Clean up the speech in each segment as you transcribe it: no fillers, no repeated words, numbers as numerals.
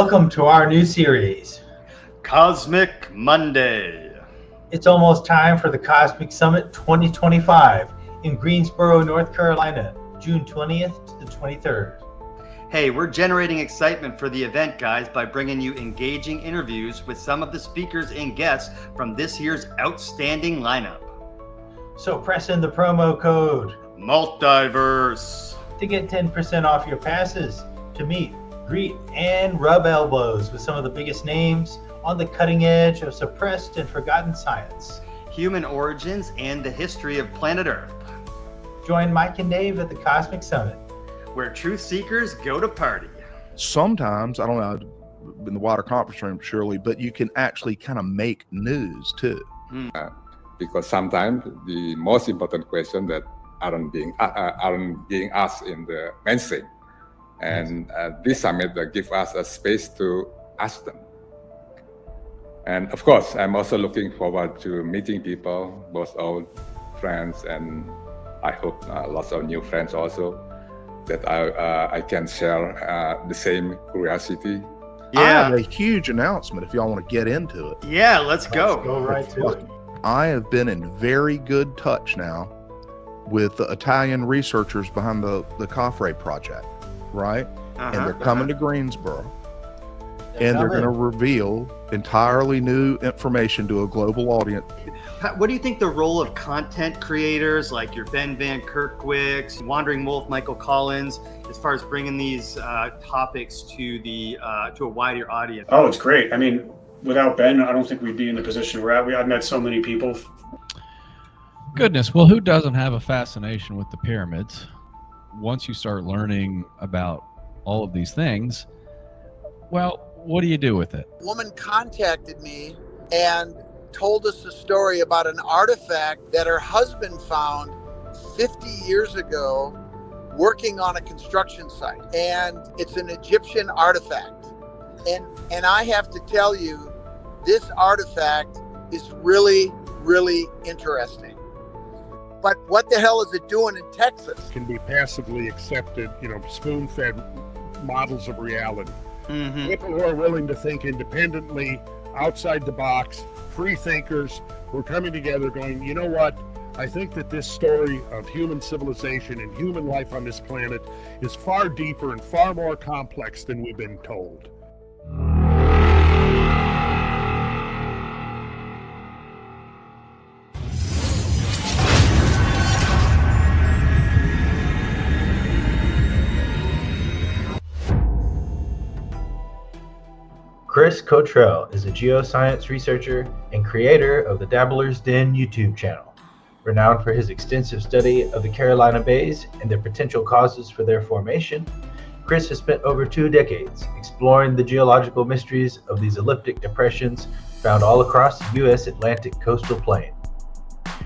Welcome to our new series, Cosmic Monday. It's almost time for the Cosmic Summit 2025 in Greensboro, North Carolina, June 20th to the 23rd. Hey, we're generating excitement for the event, guys, by bringing you engaging interviews with some of the speakers and guests from this year's outstanding lineup. So press in the promo code Multiverse to get 10% off your passes to meet, greet, and rub elbows with some of the biggest names on the cutting edge of suppressed and forgotten science, human origins, and the history of planet Earth. Join Mike and Dave at the Cosmic Summit, where truth seekers go to party. Sometimes, I don't know, in the wider conference room, surely, but you can actually kind of make news too. Because sometimes the most important question that aren't being asked in the mainstream. And this summit gives us a space to ask them. And of course, I'm also looking forward to meeting people, both old friends and I hope lots of new friends also, that I can share the same curiosity. Yeah. I have a huge announcement if y'all want to get into it. Yeah, let's go. Let's go right to it. I have been in very good touch now with the Italian researchers behind the CAFRE project, right? And they're coming to Greensboro. And they're going to reveal entirely new information to a global audience. What do you think the role of content creators like your Ben Van Kerkwicks, Wandering Wolf, Michael Collins, as far as bringing these topics to a wider audience? Oh, it's great. I mean, without Ben, I don't think we'd be in the position we're at. I've met so many people. Goodness, well, who doesn't have a fascination with the pyramids? Once you start learning about all of these things, well, what do you do with it? A woman contacted me and told us a story about an artifact that her husband found 50 years ago working on a construction site. And it's an Egyptian artifact. And I have to tell you, this artifact is really, really interesting. But what the hell is it doing in Texas? Can be passively accepted, spoon-fed models of reality. Mm-hmm. People who are willing to think independently, outside the box, free thinkers who are coming together going, you know what? I think that this story of human civilization and human life on this planet is far deeper and far more complex than we've been told. Chris Cottrell is a geoscience researcher and creator of the Dabbler's Den YouTube channel. Renowned for his extensive study of the Carolina Bays and their potential causes for their formation, Chris has spent over 2 decades exploring the geological mysteries of these elliptic depressions found all across the U.S. Atlantic coastal plain.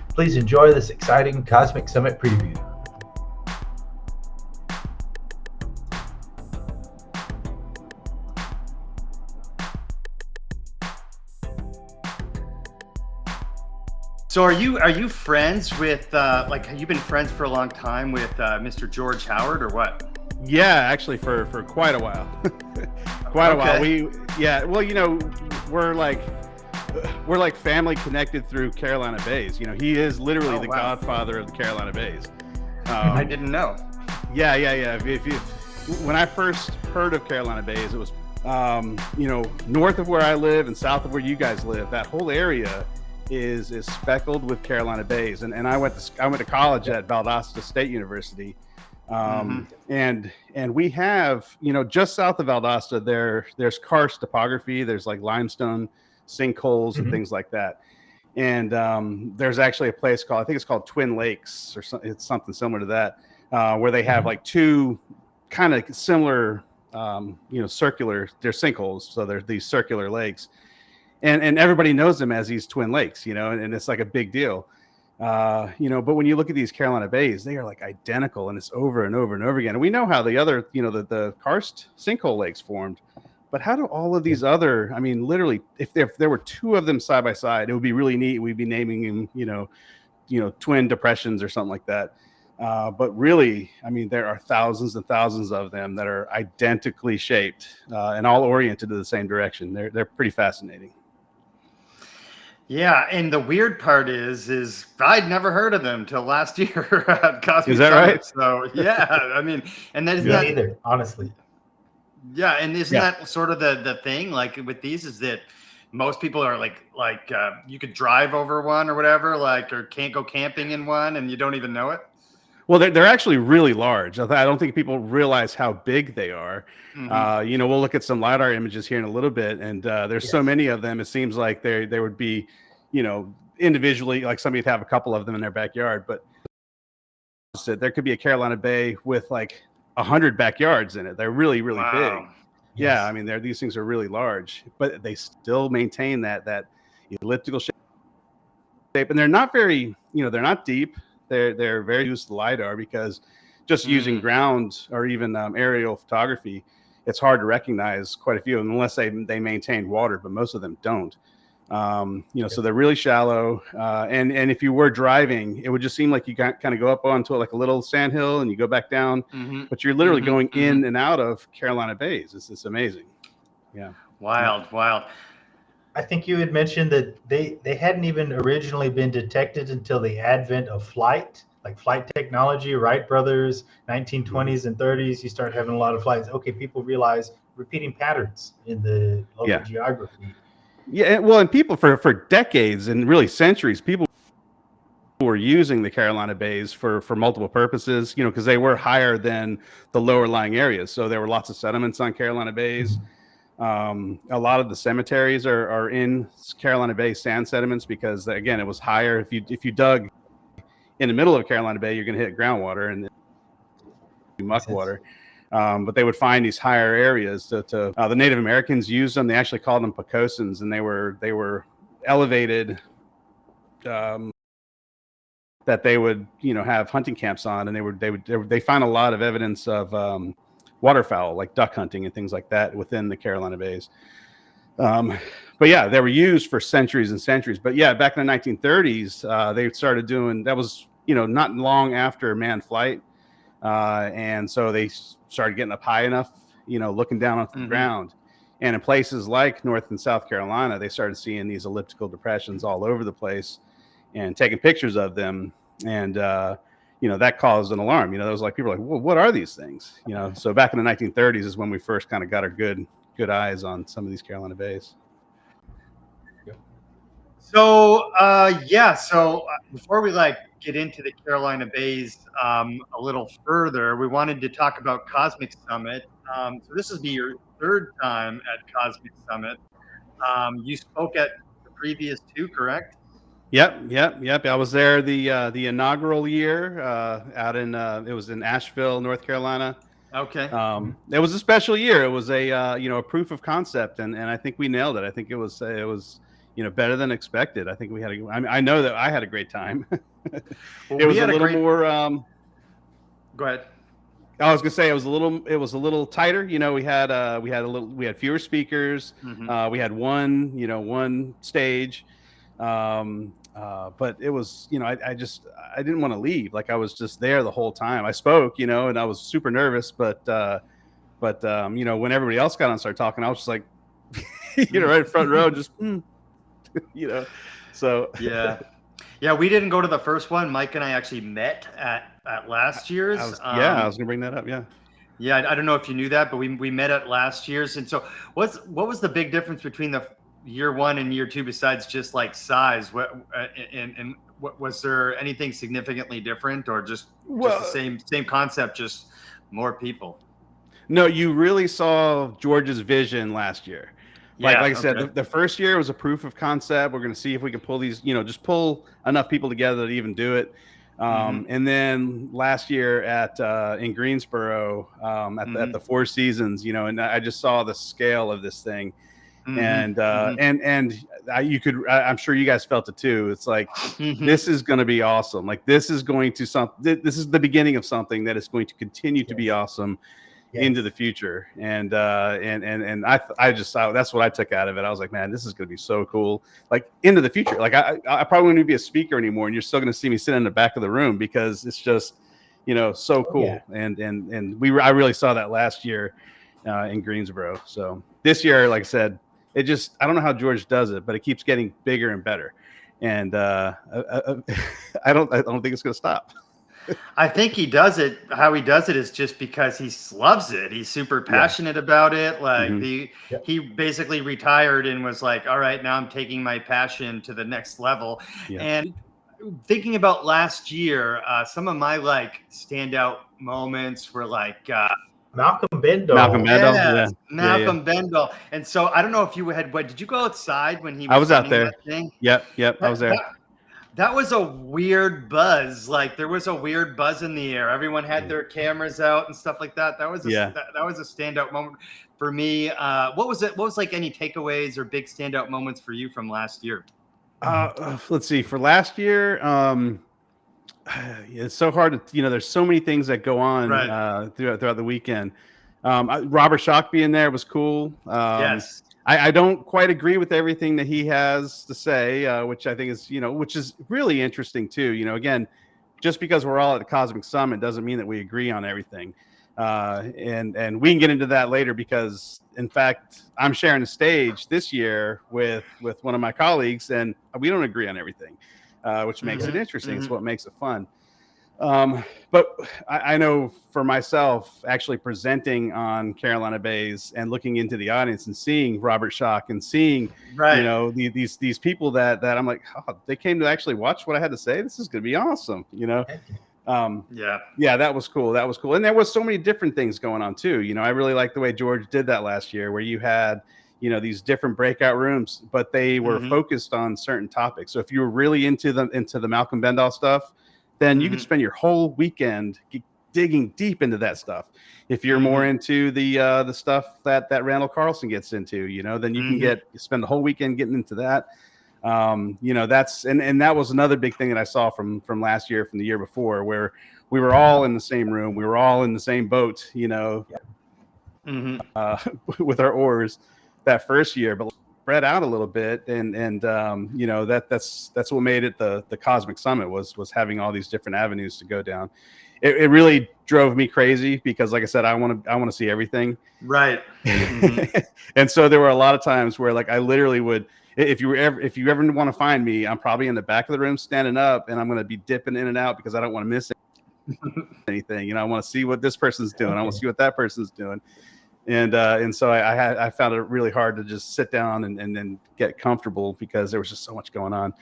Please enjoy this exciting Cosmic Summit preview. So are you friends with have you been friends for a long time with Mr. George Howard or what? Yeah, actually for quite a while. Quite a while. We're like family connected through Carolina Bays. He is literally the godfather of the Carolina Bays. I didn't know. Yeah. When I first heard of Carolina Bays, it was north of where I live and south of where you guys live. That whole area is speckled with Carolina Bays, and I went to college at Valdosta State University, and we have just south of Valdosta there's karst topography. There's like limestone sinkholes and things like that, and there's actually a place called, I think it's called Twin Lakes or it's something similar to that, where they have like two kind of similar circular, they're sinkholes, so they're these circular lakes. And everybody knows them as these Twin Lakes, and it's like a big deal, but when you look at these Carolina Bays, they are like identical, and it's over and over and over again. And we know how the other, the karst sinkhole lakes formed, but how do all of these other, literally, if there were 2 of them side by side, it would be really neat. We'd be naming them, twin depressions or something like that. But really, I mean, there are thousands and thousands of them that are identically shaped and all oriented to the same direction. They're pretty fascinating. Yeah, and the weird part is I'd never heard of them till last year at Cosmic Is that Summit. right? So yeah, I mean, and then Me neither, honestly. yeah, and isn't Yeah. that sort of the thing? Like with these, is that most people are like you could drive over one or whatever, like, or can't go camping in one, and you don't even know it. Well, they're actually really large. I don't think people realize how big they are. Mhm. You know, we'll look at some LiDAR images here in a little bit, and there's so many of them. It seems like there would be, you know, individually, like somebody'd have a couple of them in their backyard, but there could be a Carolina Bay with like 100 backyards in it. They're really, really Wow. big. Yeah, I mean, these things are really large, but they still maintain that elliptical shape, and they're not very, you know, they're not deep. They're very used to LiDAR because just using ground or even aerial photography, it's hard to recognize quite a few of them unless they maintain water, but most of them don't. You know, so they're really shallow. And if you were driving, it would just seem like you kind of go up onto like a little sand hill and you go back down, but you're literally going in and out of Carolina Bays. It's amazing. Yeah. Wild. I think you had mentioned that they hadn't even originally been detected until the advent of flight, like flight technology. Wright brothers, 1920s and 30s, you start having a lot of flights. Okay, people realize repeating patterns in the local geography. Yeah, well, and people for decades and really centuries, people were using the Carolina Bays for multiple purposes, you know, because they were higher than the lower lying areas. So there were lots of sediments on Carolina Bays. A lot of the cemeteries are in Carolina Bay sand sediments because, again, it was higher. If you dug in the middle of Carolina Bay, you're going to hit groundwater and muck water. But they would find these higher areas. The Native Americans used them. They actually called them pocosins, and they were elevated. That they would, you know, have hunting camps on, and they find a lot of evidence of waterfowl, like duck hunting and things like that within the Carolina Bays. But yeah, they were used for centuries and centuries. But yeah, back in the 1930s, they started doing, that was, you know, not long after manned flight. And so they started getting up high enough, you know, looking down onto the ground. And in places like North and South Carolina, they started seeing these elliptical depressions all over the place and taking pictures of them. And, you know, that caused an alarm. You know, there was like, people were like, well, what are these things? You know, so back in the 1930s is when we first kind of got our good eyes on some of these Carolina Bays. So, so before we get into the Carolina Bays a little further, we wanted to talk about Cosmic Summit. So this will be your third time at Cosmic Summit. You spoke at the previous two, correct? Yep. I was there the inaugural year out in it was in Asheville, North Carolina. Okay. It was a special year. It was a a proof of concept, and I think we nailed it. I think it was better than expected. I think we had I know that I had a great time. Well, it was a little more. Go ahead. I was gonna say it was a little tighter. You know, we had fewer speakers. We had one stage. But it was, I didn't want to leave. Like I was just there the whole time. I spoke, and I was super nervous, but when everybody else got on and started talking, I was just like, right in front row, just, so. Yeah. We didn't go to the first one. Mike and I actually met at last year's. I was gonna bring that up. Yeah. Yeah. I don't know if you knew that, but we met at last year's. And so what was the big difference between the year one and year two, besides just like size? What was there anything significantly different, or just the same concept, just more people? No, you really saw George's vision last year. Like I said, the first year was a proof of concept. We're going to see if we can pull these, just pull enough people together to even do it. And then last year in Greensboro at the Four Seasons, and I just saw the scale of this thing. And I'm sure you guys felt it too. It's like, this is going to be awesome. Like this is the beginning of something that is going to continue to be awesome into the future. And I just thought, that's what I took out of it. I was like, man, this is going to be so cool. Like into the future. Like I probably wouldn't be a speaker anymore, and you're still going to see me sit in the back of the room, because it's just, so cool. Yeah. And I really saw that last year in Greensboro. So this year, like I said, I don't know how George does it, but it keeps getting bigger and better. And I don't think it's going to stop. I think he does it. How he does it is just because he loves it. He's super passionate about it. Like he basically retired and was like, all right, now I'm taking my passion to the next level. Yeah. And thinking about last year, some of my like standout moments were like Malcolm Bendel. Yes, Malcolm Bendel. And so I don't know if you had. Did you go outside when he was? I was out there. That thing? Yep. I was there. That was a weird buzz. Like there was a weird buzz in the air. Everyone had their cameras out and stuff like that. That was a standout moment for me. What was it? What was like any takeaways or big standout moments for you from last year? Let's see. For last year, it's so hard to, there's so many things that go on throughout the weekend. Robert Schoch being there was cool. Yes. I don't quite agree with everything that he has to say, which I think is, which is really interesting too. Again, just because we're all at the Cosmic Summit doesn't mean that we agree on everything. And we can get into that later because, in fact, I'm sharing the stage this year with one of my colleagues, and we don't agree on everything, which makes it interesting. It's what makes it fun. But I know for myself, actually presenting on Carolina Bays and looking into the audience and seeing Robert Schoch and seeing, these people that I'm like, they came to actually watch what I had to say. This is going to be awesome, that was cool. That was cool. And there was so many different things going on too. I really liked the way George did that last year, where you had, these different breakout rooms, but they were focused on certain topics. So if you were really into the Malcolm Bendel stuff, then you could spend your whole weekend digging deep into that stuff. If you're more into the stuff that Randall Carlson gets into, then you can spend the whole weekend getting into that. That's and that was another big thing that I saw from last year, from the year before, where we were all in the same room, we were all in the same boat, with our oars that first year, but spread out a little bit, and that's what made it the Cosmic Summit was having all these different avenues to go down. It really drove me crazy because, like I said, I want to see everything. Right. And so there were a lot of times where, like, I literally would, if you ever want to find me, I'm probably in the back of the room standing up, and I'm going to be dipping in and out because I don't want to miss anything. I want to see what this person's doing. I want to see what that person's doing. And so I found it really hard to just sit down and then get comfortable because there was just so much going on.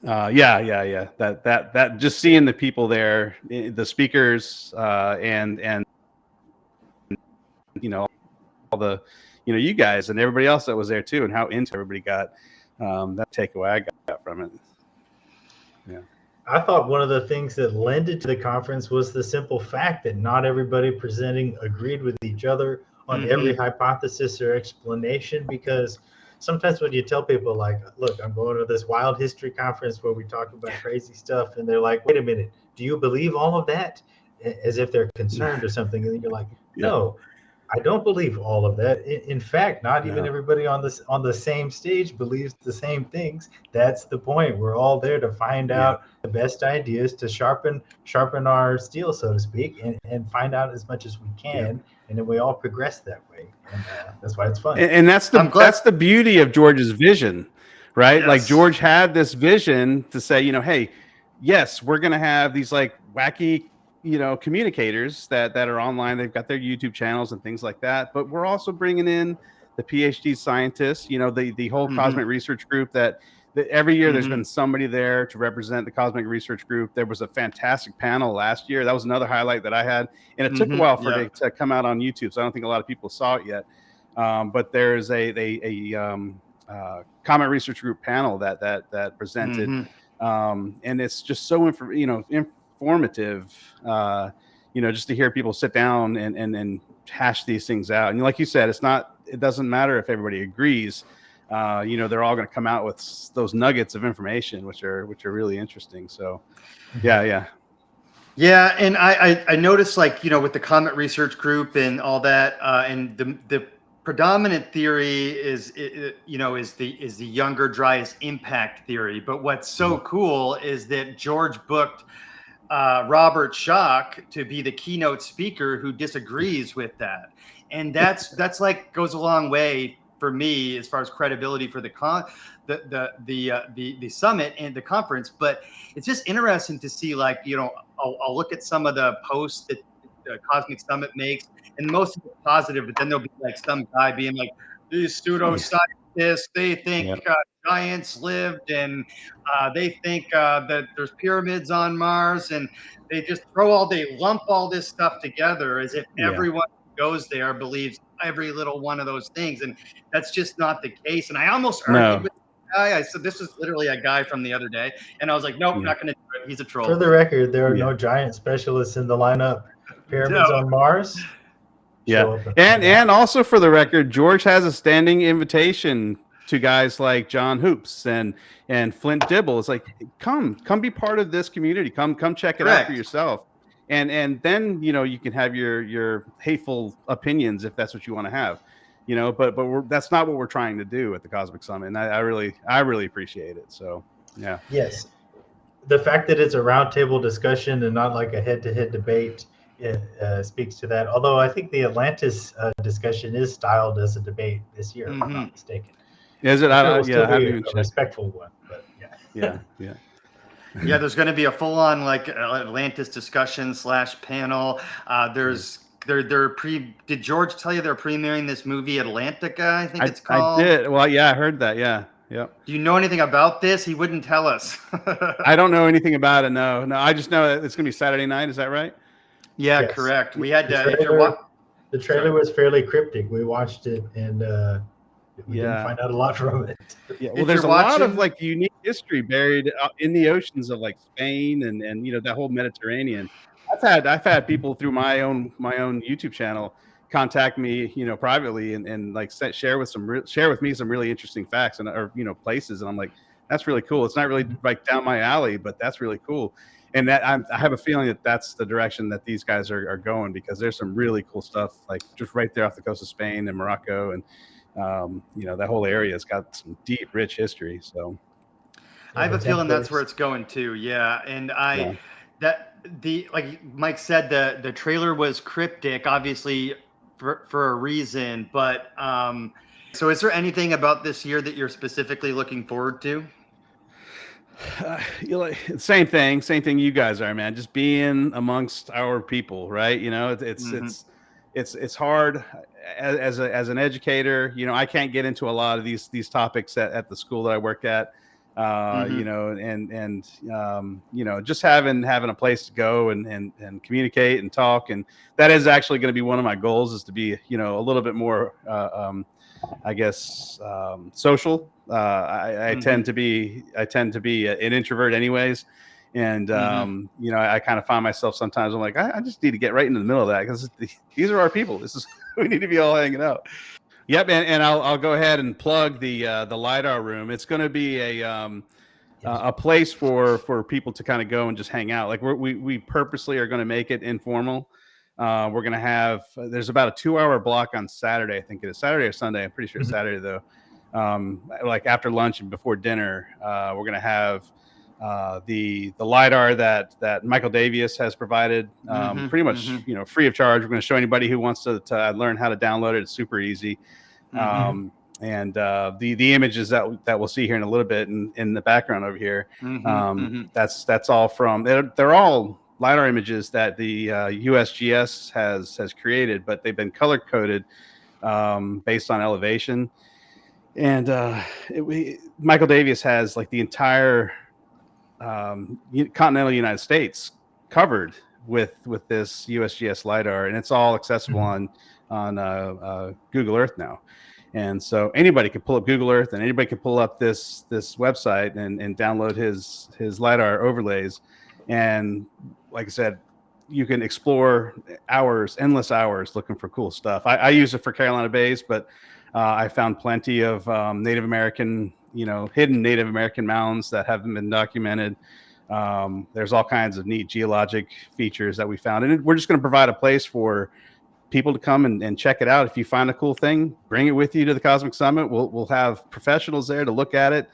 That just seeing the people there, the speakers, and all the, you guys and everybody else that was there too, and how into everybody got, that takeaway I got from it. Yeah. I thought one of the things that lended to the conference was the simple fact that not everybody presenting agreed with each other on every hypothesis or explanation, because sometimes when you tell people, like, look, I'm going to this wild history conference where we talk about crazy stuff, and they're like, wait a minute, do you believe all of that? As if they're concerned or something. And then you're like, no, I don't believe all of that. In fact, not even everybody on the same stage believes the same things. That's the point. We're all there to find out the best ideas, to sharpen our steel, so to speak, and find out as much as we can. And then we all progress that way. And that's why it's fun. And that's the beauty of George's vision, right? Yes. Like, George had this vision to say, hey, yes, we're going to have these like wacky, communicators that are online. They've got their YouTube channels and things like that. But we're also bringing in the PhD scientists, the whole Cosmic Research Group that every year there's been somebody there to represent the Cosmic Research Group. There was a fantastic panel last year. That was another highlight that I had. And it took a while for it to come out on YouTube, so I don't think a lot of people saw it yet. But there's a Comet Research Group panel that presented. And it's just so informative, just to hear people sit down and hash these things out. And like you said, it doesn't matter if everybody agrees. They're all going to come out with those nuggets of information, which are really interesting. So, yeah. And I noticed, like, with the Comet Research Group and all that, and the predominant theory is the younger, driest impact theory. But what's so cool is that George booked Robert Schoch to be the keynote speaker who disagrees with that. And that's like goes a long way for me as far as credibility for the summit and the conference. But it's just interesting to see, like, I'll look at some of the posts that the Cosmic Summit makes, and most of it's positive, but then there'll be like some guy being like, these pseudoscientists, they think giants lived, and they think that there's pyramids on Mars, and they lump all this stuff together as if everyone who goes there believes every little one of those things, and that's just not the case. And I almost argued with the guy. I said, this is literally a guy from the other day, and I was like, nope, not going to do it. He's a troll. For the record, there are no giant specialists in the lineup. Pyramids on Mars. Yeah, and also for the record, George has a standing invitation to guys like John Hoops and Flint Dibble. It's like, come be part of this community. Come check it out for yourself. And then you can have your hateful opinions if that's what you want to have, but that's not what we're trying to do at the Cosmic Summit, and I really appreciate it. So yeah. Yes, the fact that it's a roundtable discussion and not like a head-to-head debate speaks to that. Although I think the Atlantis discussion is styled as a debate this year, if I'm not mistaken. Is it? I haven't even a respectful one, but yeah. Yeah, there's going to be a full-on like Atlantis discussion / panel. Did George tell you they're premiering this movie Atlantica? I think it's called. I did. Well, yeah, I heard that. Yeah. Yep. Do you know anything about this? He wouldn't tell us. I don't know anything about it. No. I just know it's going to be Saturday night. Is that right? Yeah, yes. Correct. We had the trailer was fairly cryptic. We watched it and we didn't find out a lot from it. Yeah, well, there's a lot of like unique history buried in the oceans of like Spain and that whole Mediterranean. I've had people through my own YouTube channel contact me, privately and like share with me some really interesting facts or places, and I'm like, that's really cool. It's not really like down my alley, but that's really cool. And that I have a feeling that that's the direction that these guys are going, because there's some really cool stuff like just right there off the coast of Spain and Morocco, and that whole area has got some deep, rich history. So I have a feeling that's where it's going to. Yeah, and like Mike said, the trailer was cryptic, obviously for a reason. But so is there anything about this year that you're specifically looking forward to? Same thing you guys are, man. Just being amongst our people, right? It's hard as an educator. I can't get into a lot of these topics at the school that I work at. Just having a place to go and communicate and talk, and that is actually going to be one of my goals, is to be a little bit more social. I tend to be an introvert anyways, and I kind of find myself sometimes I'm like, I just need to get right into the middle of that, because these are our people. We need to be all hanging out. Yep, and I'll go ahead and plug the LiDAR room. It's going to be a place for people to kind of go and just hang out. Like we purposely are going to make it informal. We're going to have, there's about a 2-hour block on Saturday. I think it is Saturday or Sunday. I'm pretty sure it's Saturday though. Like after lunch and before dinner, we're going to have the LiDAR that Michael Davies has provided, pretty much free of charge. We're going to show anybody who wants to learn how to download it. It's super easy. And the images that we'll see here in a little bit in the background over here, that's all from, they're all LiDAR images that the USGS has created, but they've been color coded based on elevation. And Michael Davies has like the entire continental United States covered with this USGS LiDAR, and it's all accessible on Google Earth now. And so anybody can pull up Google Earth, and anybody can pull up this website and download his LiDAR overlays. And like I said, you can explore endless hours looking for cool stuff. I use it for Carolina Bays, but I found plenty of Native American, hidden Native American mounds that haven't been documented. There's all kinds of neat geologic features that we found. And we're just going to provide a place for people to come and check it out. If you find a cool thing, bring it with you to the Cosmic Summit. We'll have professionals there to look at it.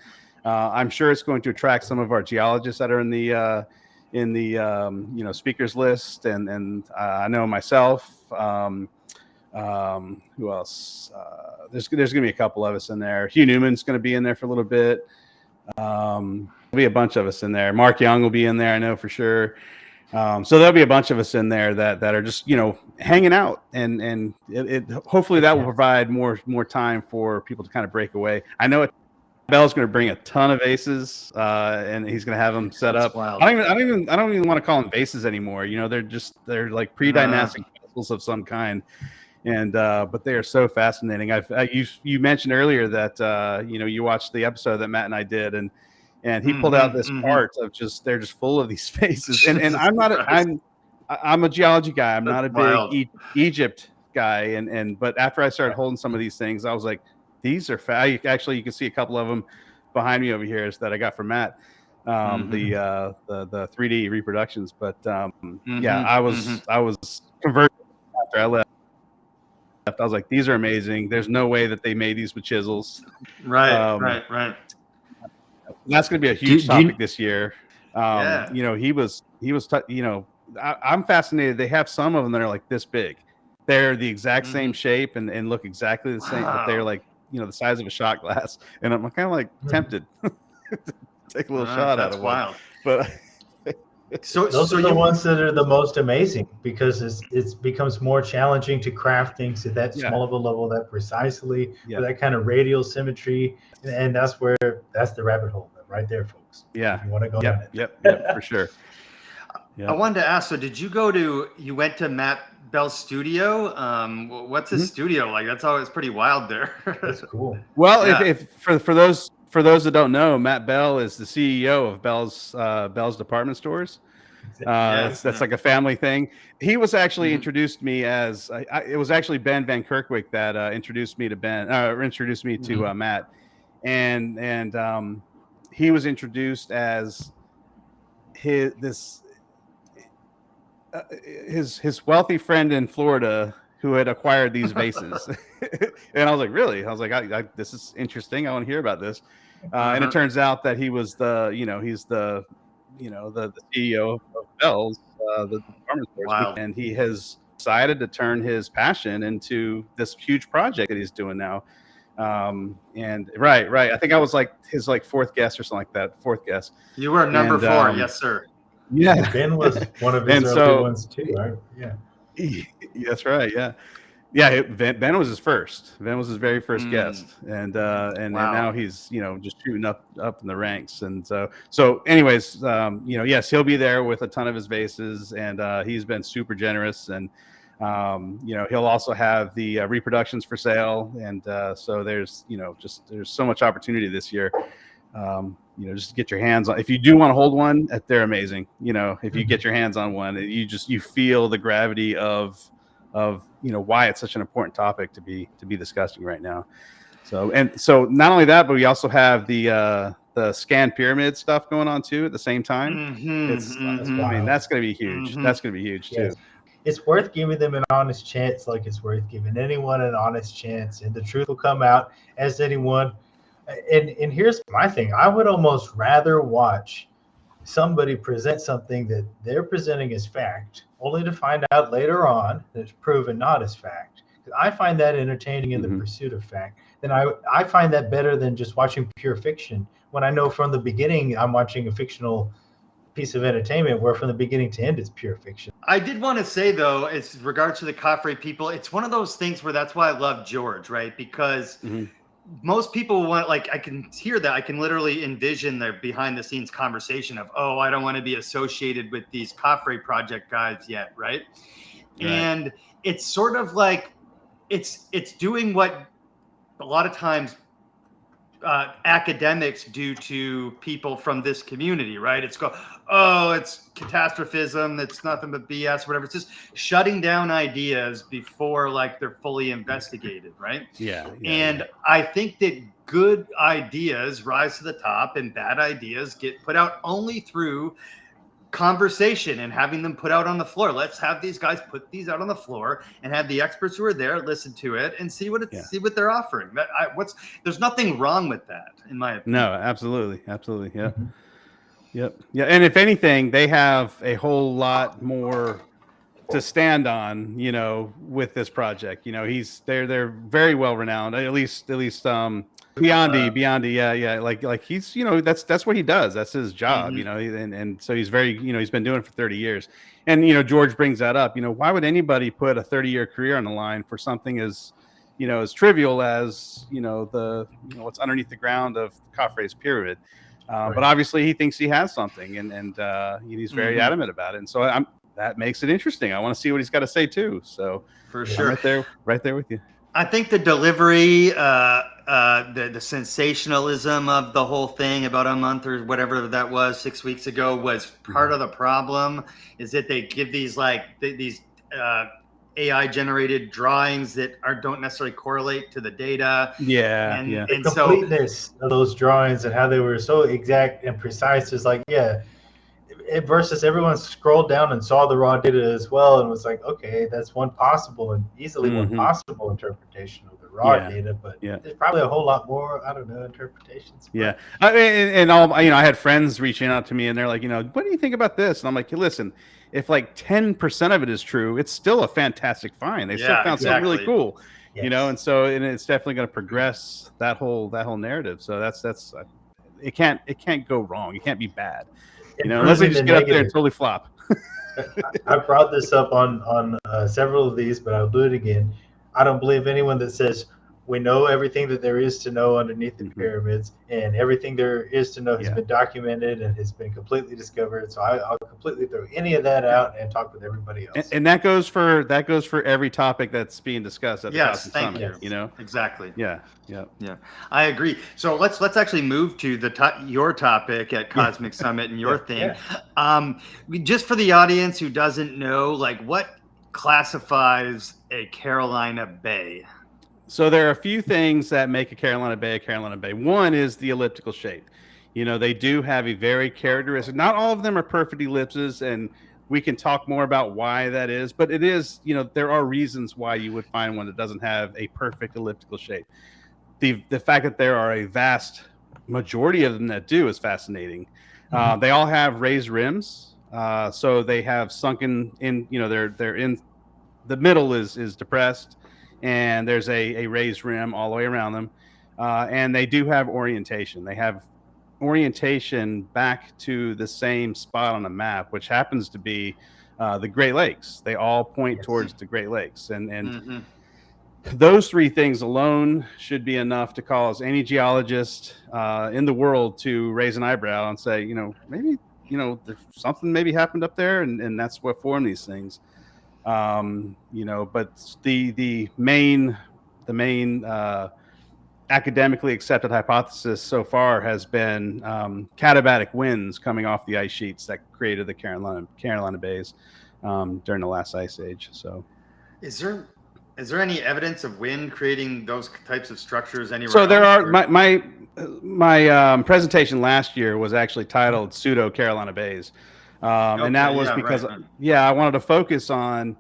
I'm sure it's going to attract some of our geologists that are in speakers list, and I know myself. Who else? There's going to be a couple of us in there. Hugh Newman's going to be in there for a little bit. There'll be a bunch of us in there. Mark Young will be in there, I know for sure. So there'll be a bunch of us in there that are just hanging out, and it hopefully that will provide more time for people to kind of break away. I know Bell's going to bring a ton of vases, and he's going to have them set up. Wild. I don't even want to call them vases anymore. They're like pre-dynastic vessels of some kind. And but they are so fascinating. You mentioned earlier that you watched the episode that Matt and I did, and he pulled out this part of they're just full of these faces. And I'm a geology guy. I'm not a big Egypt guy. But after I started holding some of these things, I was like, these are actually, you can see a couple of them behind me over here is that I got from Matt. The 3D reproductions. But I was converted after I left. I was like, these are amazing. There's no way that they made these with chisels. Right. That's going to be a huge topic this year. He was, I'm fascinated. They have some of them that are like this big. They're the exact same shape and look exactly the same, but they're like, the size of a shot glass. And I'm kind of like tempted to take a little shot out of wild. One. But those are the ones that are the most amazing, because it becomes more challenging to craft things at that small of a level, that precisely, with that kind of radial symmetry, and that's the rabbit hole right there, folks. Yeah, if you want to go down it. Yep, for sure. I wanted to ask, so you went to Matt Bell's studio? What's his studio like? That's always pretty wild there. That's cool. Well, if for those that don't know, Matt Bell is the CEO of Bell's Department Stores. That's like a family thing. He was actually introduced me as it was actually Ben Van Kerkwijk that introduced me to Matt, and he was introduced as his wealthy friend in Florida who had acquired these vases. And I was like, really? I was like, this is interesting. I want to hear about this. And it turns out that he was he's the CEO of Bell's, the department stores. And he has decided to turn his passion into this huge project that he's doing now. And right. I think I was like his fourth guest or something like that. Fourth guest. You were number 4. Yes, sir. Yeah. Ben was one of his early ones too, right? Yeah. That's right. Yeah. Ben was his first. Ben was his very first guest, and now he's just shooting up in the ranks. And so anyways, yes, he'll be there with a ton of his vases, and he's been super generous. And he'll also have the reproductions for sale, and so there's there's so much opportunity this year. Just get your hands on. If you do want to hold one, they're amazing. If you get your hands on one, you feel the gravity of why it's such an important topic to be discussing right now. So not only that, but we also have the scan pyramid stuff going on too at the same time. I mean, that's going to be huge. That's going to be huge too. It's worth giving them an honest chance, like it's worth giving anyone an honest chance, and the truth will come out as anyone. And here's my thing. I would almost rather watch somebody present something that they're presenting as fact, only to find out later on that it's proven not as fact. I find that entertaining in the pursuit of fact. Then I find that better than just watching pure fiction, when I know from the beginning I'm watching a fictional piece of entertainment where from the beginning to end it's pure fiction. I did want to say, though, as regards to the Coffray people, it's one of those things where that's why I love George, right? Because most people want, I can hear that. I can literally envision their behind the scenes conversation of, I don't want to be associated with these Coffray project guys yet, right? And it's sort of like, it's doing what a lot of times academics do to people from this community, right? It's it's catastrophism. It's nothing but BS, whatever. It's just shutting down ideas before they're fully investigated, right? And I think that good ideas rise to the top and bad ideas get put out only through conversation and having them put out on the floor. Let's have these guys put these out on the floor and have the experts who are there listen to it and see what they're offering. There's nothing wrong with that, in my opinion. No, absolutely. Yeah. Yep. Yeah. And if anything, they have a whole lot more to stand on, with this project. They're very well renowned, at least Biondi, yeah. Like he's, that's what he does. That's his job, and so he's very, he's been doing it for 30 years. And, George brings that up, why would anybody put a 30-year career on the line for something as trivial as, what's underneath the ground of Khafre's pyramid? But obviously he thinks he has something, and he's very adamant about it. And so that makes it interesting. I want to see what he's got to say too. So for sure, right there with you. I think the delivery, the sensationalism of the whole thing about a month or whatever that was 6 weeks ago was part of the problem. Is that they give these these AI generated drawings that don't necessarily correlate to the data. Yeah, and the completeness of those drawings and how they were so exact and precise is versus everyone scrolled down and saw the raw data as well and was like, okay, that's one possible and easily one possible interpretation of the raw data, but there's probably a whole lot more, I don't know, interpretations. Yeah. I had friends reaching out to me and they're like, what do you think about this? And I'm like, listen, if like 10% of it is true, it's still a fantastic find. They still found something really cool, and so it's definitely going to progress that whole narrative. So that's it can't go wrong. It can't be bad. Unless they just get up there and totally flop. I brought this up on several of these, but I'll do it again. I don't believe anyone that says we know everything that there is to know underneath the pyramids, and everything there is to know has been documented and has been completely discovered. So I'll completely throw any of that out and talk with everybody else. And that goes for every topic that's being discussed at the Cosmic Summit. Exactly. Yeah. I agree. So let's actually move to your topic at Cosmic Summit and your thing. Just for the audience who doesn't know, what classifies a Carolina Bay? So there are a few things that make a Carolina Bay. One is the elliptical shape. They do have a very characteristic, not all of them are perfect ellipses, and we can talk more about why that is, but it is, there are reasons why you would find one that doesn't have a perfect elliptical shape. The fact that there are a vast majority of them that do is fascinating. They all have raised rims. So they have sunken in, they're in the middle is depressed, and there's a raised rim all the way around them. And they do have orientation. They have orientation back to the same spot on the map, which happens to be the Great Lakes. They all point towards the Great Lakes. And those three things alone should be enough to cause any geologist in the world to raise an eyebrow and say, maybe, there's something maybe happened up there, and that's what formed these things. But the main academically accepted hypothesis so far has been katabatic winds coming off the ice sheets that created the Carolina Bays during the last ice age. So, is there any evidence of wind creating those types of structures anywhere? So there are. My presentation last year was actually titled "Pseudo Carolina Bays," and that was because I wanted to focus on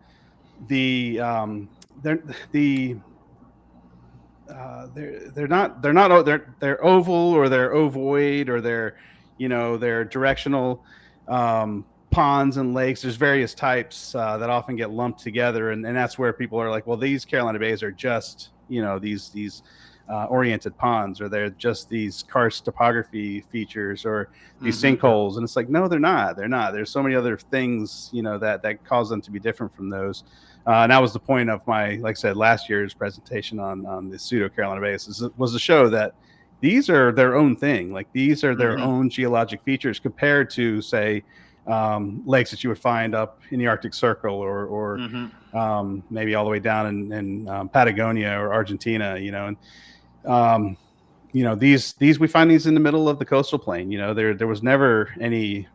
they're oval, or they're ovoid, or they're directional ponds and lakes. There's various types that often get lumped together, and that's where people are like, well, these Carolina Bays are just these oriented ponds, or they're just these karst topography features, or these sinkholes. And it's like, no, they're not. There's so many other things that cause them to be different from those. And that was the point of my, like I said, last year's presentation on the pseudo Carolina Bays, was to show that these are their own thing. Like, these are their own geologic features compared to, say, lakes that you would find up in the Arctic Circle, or maybe all the way down in Patagonia or Argentina, and these we find these in the middle of the coastal plain. There was never any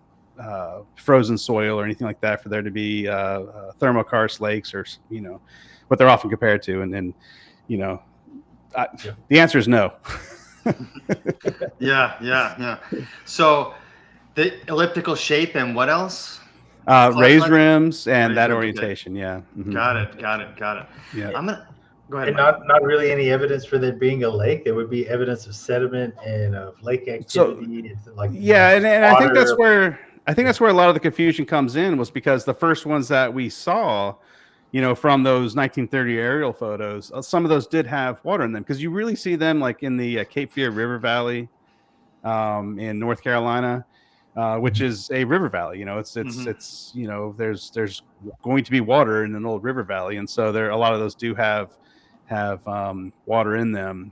frozen soil or anything like that for there to be thermokarst lakes, or what they're often compared to, and the answer is no. Yeah. So the elliptical shape, and what else? Raised rims and that orientation. Yeah. Got it. Yeah. Go ahead. And Mike. not really any evidence for there being a lake. There would be evidence of sediment and of lake activity. And I think that's where a lot of the confusion comes in, was because the first ones that we saw, from those 1930 aerial photos, some of those did have water in them, because you really see them like in the Cape Fear River Valley in North Carolina, which is a river valley. It's there's going to be water in an old river valley, and so a lot of those do have water in them.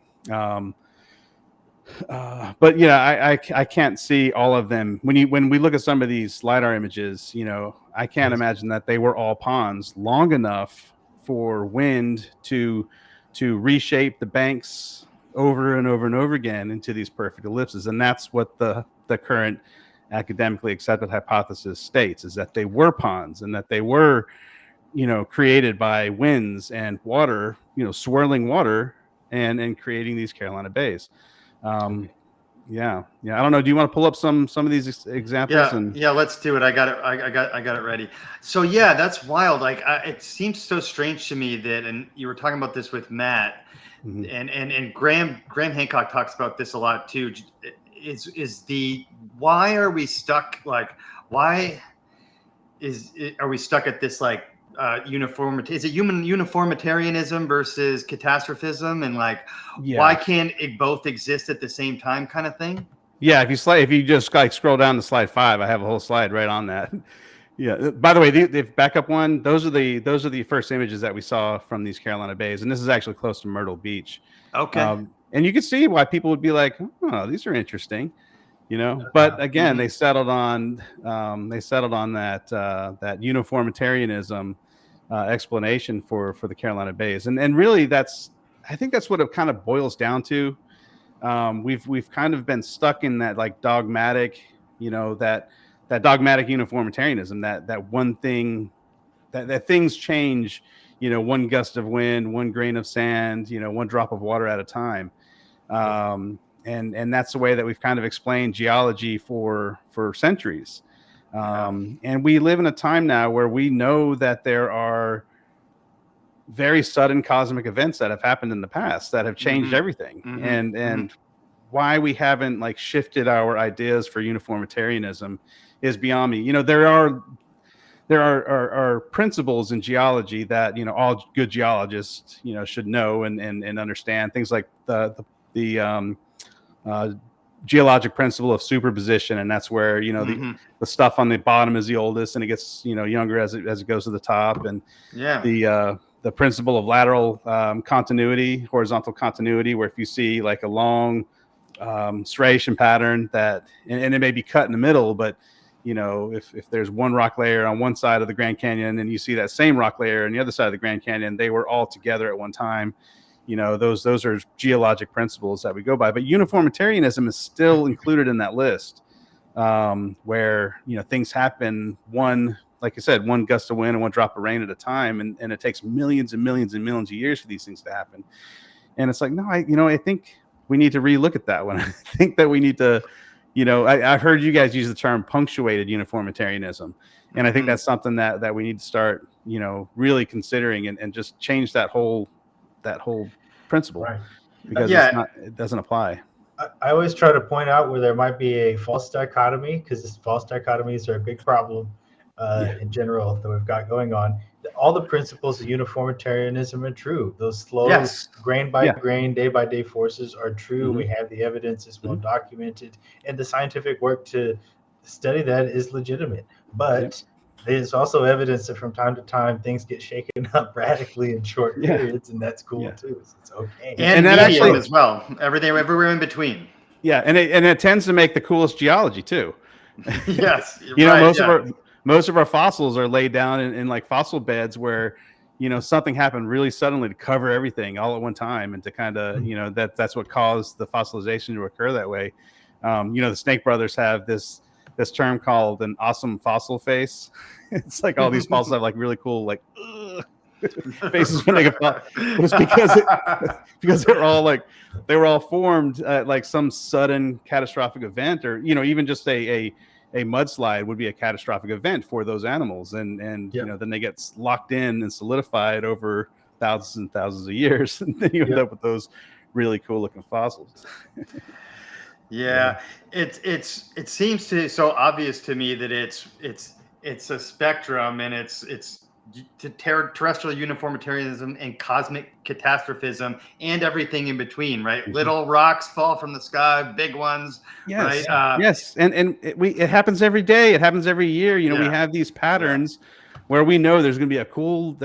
But I can't see all of them. When we look at some of these LiDAR images, I can't imagine that they were all ponds long enough for wind to reshape the banks over and over and over again into these perfect ellipses. And that's what the current academically accepted hypothesis states, is that they were ponds, and that they were created by winds and water, swirling water and creating these Carolina bays. I don't know. Do you want to pull up some of these examples? Yeah, let's do it. I got it ready. So yeah, that's wild. Like it seems so strange to me that, and you were talking about this with Matt, and Graham Hancock talks about this a lot too. Why are we stuck? Like, why are we stuck at this like uniformity? Is it uniformitarianism versus catastrophism, and like why can't it both exist at the same time, kind of thing? Yeah, if you just like scroll down to slide 5, I have a whole slide right on that. Yeah. By the way, the backup one, those are the first images that we saw from these Carolina bays, and this is actually close to Myrtle Beach. Okay. And you can see why people would be like, "Oh, these are interesting," But again, they settled on that uniformitarianism explanation for the Carolina bays, and really I think that's what it kind of boils down to. We've kind of been stuck in that like dogmatic, that dogmatic uniformitarianism, that one thing, that things change, one gust of wind, one grain of sand, one drop of water at a time. And that's the way that we've kind of explained geology for centuries. And we live in a time now where we know that there are very sudden cosmic events that have happened in the past that have changed everything. And why we haven't like shifted our ideas for uniformitarianism is beyond me. There are principles in geology that all good geologists should know and understand. Things like the geologic principle of superposition, and that's where the stuff on the bottom is the oldest, and it gets younger as it goes to the top. And the principle of lateral continuity, horizontal continuity, where if you see like a long striation pattern that, and it may be cut in the middle, but if there's one rock layer on one side of the Grand Canyon and you see that same rock layer on the other side of the Grand Canyon, they were all together at one time. Those are geologic principles that we go by. But uniformitarianism is still included in that list, where things happen like I said, one gust of wind and one drop of rain at a time, and it takes millions and millions and millions of years for these things to happen. And it's like, no, I think we need to relook at that one. I think that we need to, I've heard you guys use the term punctuated uniformitarianism, and I think that's something that we need to start, really considering and just change that whole principle, right? Because it doesn't apply. I always try to point out where there might be a false dichotomy, because false dichotomies are a big problem in general that we've got going on. All the principles of uniformitarianism are true. Those slow, grain by grain, day by day forces are true. We have the evidence; it's well documented, and the scientific work to study that is legitimate. But there's also evidence that from time to time things get shaken up radically in short periods, and that's cool too. So it's okay. And that actually as well, everywhere in between. Yeah, and it tends to make the coolest geology too. Yes, most of our fossils are laid down in like fossil beds where something happened really suddenly to cover everything all at one time, and to kind of that's what caused the fossilization to occur that way. The Snake Brothers have this term called an awesome fossil face. It's like all these fossils have like really cool like faces when they get but it's because they were all formed at like some sudden catastrophic event, or even just a mudslide would be a catastrophic event for those animals, and then they get locked in and solidified over thousands and thousands of years, and then you end up with those really cool looking fossils. Yeah, it seems to so obvious to me that it's a spectrum, and it's to terrestrial uniformitarianism and cosmic catastrophism and everything in between, right? Little rocks fall from the sky, big ones, Yes, right? yes, and it happens every day. It happens every year. You know, we have these patterns where we know there's gonna be a cool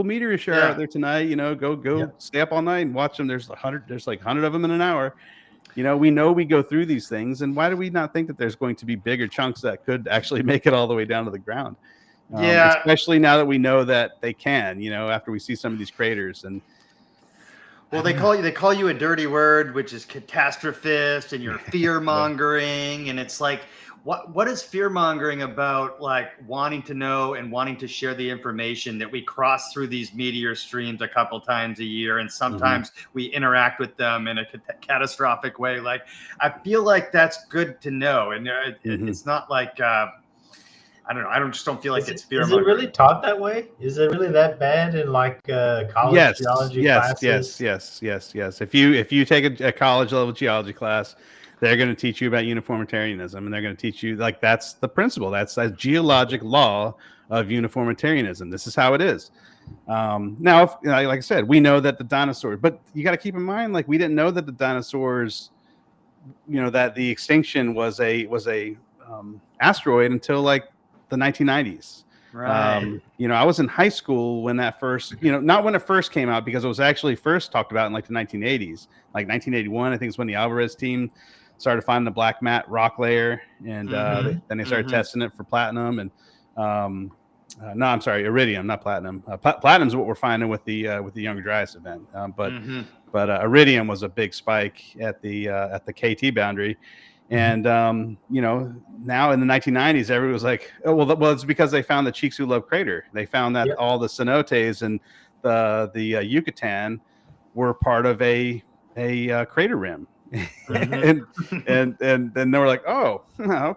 meteor shower out there tonight. You know, go stay up all night and watch them. There's like 100 of them in an hour. You know we go through these things, and why do we not think that there's going to be bigger chunks that could actually make it all the way down to the ground? Especially now that we know that they can, you know, after we see some of these craters. And well, they call you a dirty word, which is catastrophist, and you're fear mongering. And it's like, what is fear mongering about, like wanting to know and wanting to share the information that we cross through these meteor streams a couple times a year, and sometimes we interact with them in a catastrophic way. Like, I feel like that's good to know, and it's not like I don't know. I just don't feel like it's fear. Is it really taught that way? Is it really that bad in like college geology classes? Yes. If you take a college level geology class, they're going to teach you about uniformitarianism, and they're going to teach you, like, that's the principle. That's a geologic law of uniformitarianism. This is how it is. Now, like I said, we know that the dinosaurs, but you got to keep in mind, like, we didn't know that the dinosaurs, you know, that the extinction was a asteroid until like the 1990s. Right. You know, I was in high school when that first, you know, not when it first came out, because it was actually first talked about in like the 1980s, like 1981, I think is when the Alvarez team started finding the black mat rock layer, and then they started testing it for platinum, and no, I'm sorry, iridium, not platinum. Platinum's what we're finding with the Younger Dryas event, but iridium was a big spike at the KT boundary. And you know, now in the 1990s, everybody was like, "Oh, well, it's because they found the Chicxulub crater. They found that all the cenotes and the Yucatan were part of a crater rim." and then they were like, "Oh,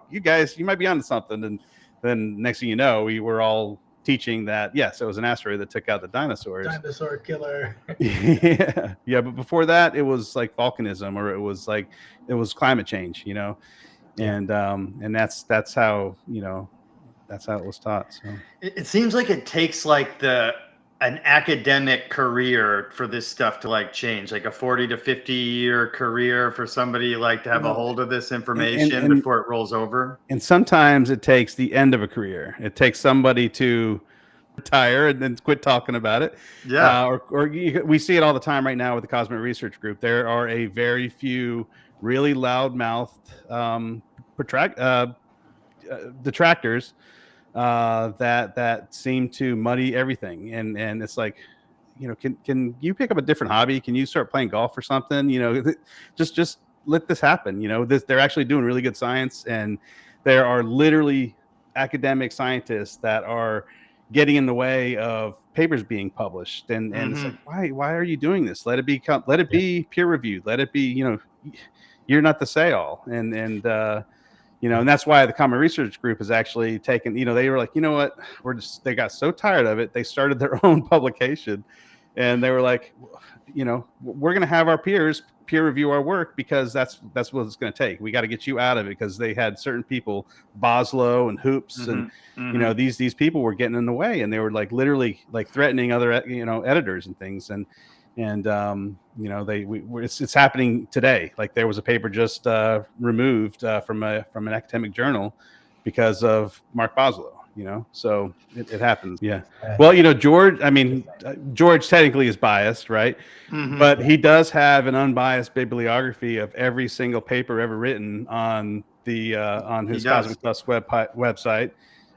you guys, you might be onto something." And then next thing you know, we were all teaching that yes, it was an asteroid that took out the dinosaurs. Dinosaur killer. yeah. But before that, it was like volcanism, or it was climate change, you know, and that's how, you know, that's how it was taught. So it seems like it takes like an academic career for this stuff to like change, like a 40 to 50 year career for somebody like to have a hold of this information before it rolls over. And sometimes it takes the end of a career. It takes somebody to retire and then quit talking about it. We see it all the time right now with the Cosmic Research Group. There are a very few really loud-mouthed detractors that seem to muddy everything, and it's like, you know, can you pick up a different hobby? Can you start playing golf or something? You know, just let this happen. You know, they're actually doing really good science, and there are literally academic scientists that are getting in the way of papers being published, and it's like, why are you doing this? Let it be peer reviewed. Let it be, you know, you're not the say all, and you know, and that's why the Common Research Group has actually taken, you know, they were like, you know what, they got so tired of it, they started their own publication, and they were like, you know, we're going to have our peers peer review our work, because that's what it's going to take. We got to get you out of it, because they had certain people, Boslow and Hoops, and you know, these people were getting in the way, and they were like literally like threatening other, you know, editors and things, and you know, it's happening today. Like, there was a paper just removed from an academic journal because of Mark Boslow, you know, so it happens. Yeah. Well, you know, George technically is biased, right? But he does have an unbiased bibliography of every single paper ever written on his Cosmic Dust website.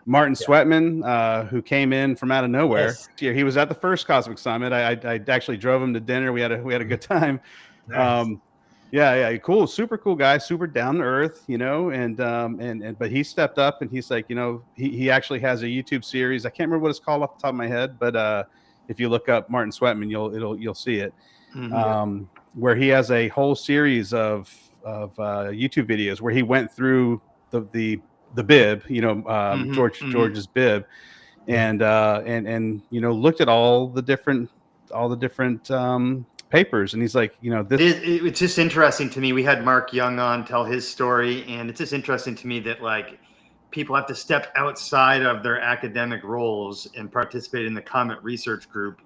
Martin Sweatman, who came in from out of nowhere. Yes. He was at the first Cosmic Summit. I actually drove him to dinner. We had a good time. Nice. Cool, super cool guy, super down to earth, you know, and but he stepped up, and he's like, you know, he actually has a YouTube series. I can't remember what it's called off the top of my head, but if you look up Martin Sweatman, you'll see it. Where he has a whole series of YouTube videos where he went through the bib, you know, George's bib, and you know, looked at all the different different papers, and he's like, it's just interesting to me. We had Mark Young on tell his story, and it's just interesting to me that like people have to step outside of their academic roles and participate in the Comet Research Group,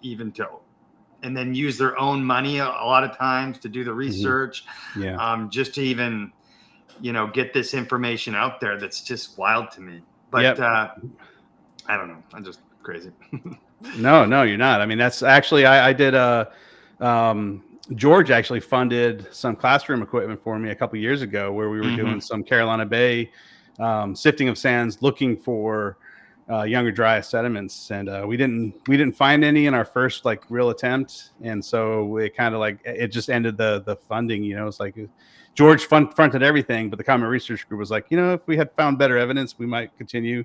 and then use their own money a lot of times to do the research, just to even, get this information out there. That's just wild to me. But I don't know. I'm just crazy. No, you're not. I mean, that's actually, I did George actually funded some classroom equipment for me a couple years ago, where we were doing some Carolina Bay sifting of sands, looking for younger dryas sediments, and we didn't find any in our first like real attempt, and so it kind of like it just ended the funding. It's like George fronted everything, but the Comet Research Group was like, if we had found better evidence, we might continue,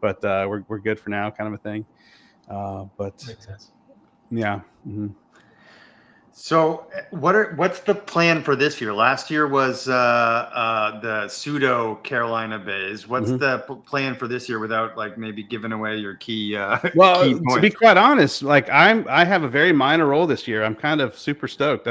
but we're good for now, kind of a thing. But makes sense. Yeah. Mm-hmm. So what's the plan for this year? Last year was the pseudo Carolina Bays. What's the plan for this year, without like maybe giving away your key? Well, key to points? be quite honest, like I have a very minor role this year. I'm kind of super stoked.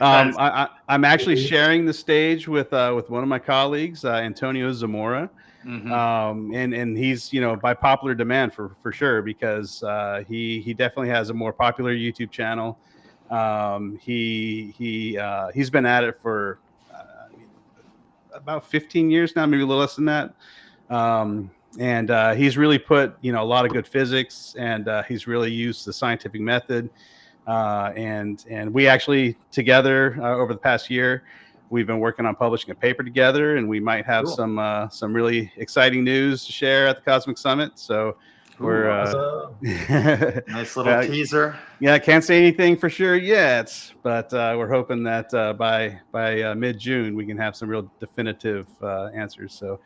I'm actually sharing the stage with one of my colleagues, Antonio Zamora. And he's, by popular demand for sure, because he definitely has a more popular YouTube channel. He's been at it for about 15 years now, maybe a little less than that. And he's really put, a lot of good physics, and he's really used the scientific method. And we actually together over the past year, we've been working on publishing a paper together, and we might have some really exciting news to share at the Cosmic Summit. So we're nice little teaser. Yeah, I can't say anything for sure yet, but we're hoping that by mid-June we can have some real definitive answers. So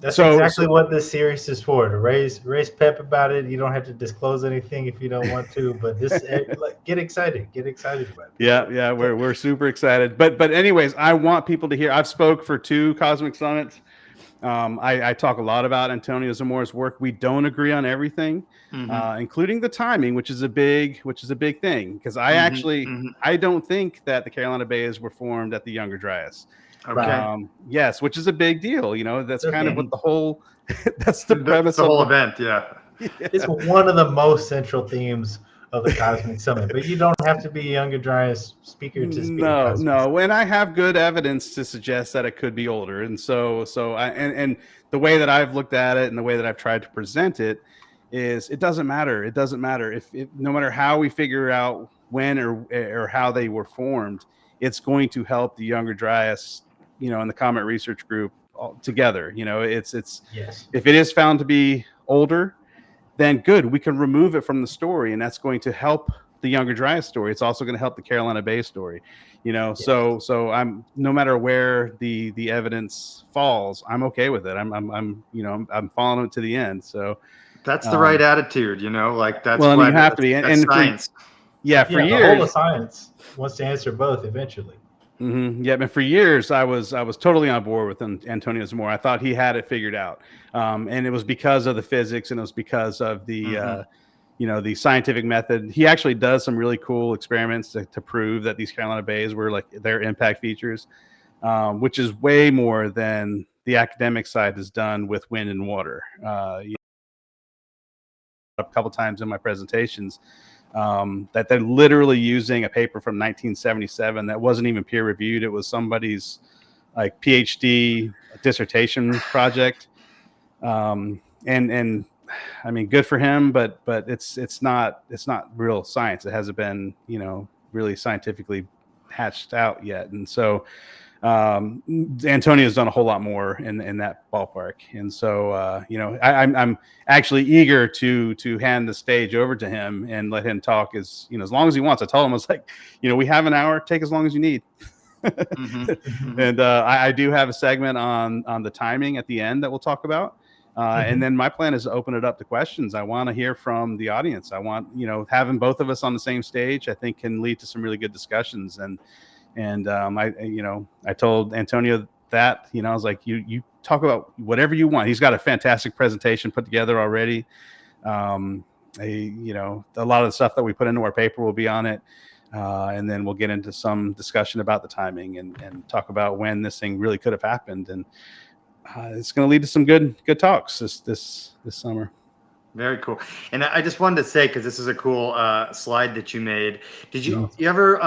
that's exactly what this series is for, to raise pep about it. You don't have to disclose anything if you don't want to, but this get excited about it. Yeah, we're super excited. But anyways, I want people to hear. I've spoke for 2 Cosmic Summits. I talk a lot about Antonio Zamora's work. We don't agree on everything, including the timing, which is a big thing, because I don't think that the Carolina Bays were formed at the Younger Dryas. Okay. Yes, which is a big deal. That's kind of what the whole that's the premise of the whole event. Yeah. It's one of the most central themes of the Cosmic Summit, but you don't have to be a Younger Dryas speaker to speak. No. And I have good evidence to suggest that it could be older. And so and the way that I've looked at it and the way that I've tried to present it is, it doesn't matter. It doesn't matter if no matter how we figure out when or how they were formed, it's going to help the Younger Dryas, and the Comet Research Group all together. It's yes. If it is found to be older, then good, we can remove it from the story, and that's going to help the Younger Dryas story. It's also going to help the Carolina Bay story. Yes. So I'm, no matter where the evidence falls, I'm okay with it. I'm following it to the end. So that's the right attitude, like that's well, you have to be, and science. For years, the whole of science wants to answer both eventually. Yeah, but for years I was totally on board with Antonio Zamora. I thought he had it figured out, and it was because of the physics, and it was because of the the scientific method. He actually does some really cool experiments to prove that these Carolina Bays were like their impact features, which is way more than the academic side has done with wind and water. A couple times in my presentations, that they're literally using a paper from 1977 that wasn't even peer reviewed. It was somebody's like PhD dissertation project, and I mean, good for him, but it's not real science. It hasn't been really scientifically hatched out yet, and so Antonio's done a whole lot more in that ballpark. And so I'm actually eager to hand the stage over to him and let him talk as long as he wants. I told him, I was like, we have an hour, take as long as you need. And I do have a segment on the timing at the end that we'll talk about. And then my plan is to open it up to questions. I want to hear from the audience. I want, having both of us on the same stage, I think can lead to some really good discussions. And I told Antonio that, I was like, you talk about whatever you want. He's got a fantastic presentation put together already. a lot of the stuff that we put into our paper will be on it. And then we'll get into some discussion about the timing and talk about when this thing really could have happened. And it's going to lead to some good talks this summer. Very cool. And I just wanted to say, because this is a cool slide that you made. Did you Yeah. you ever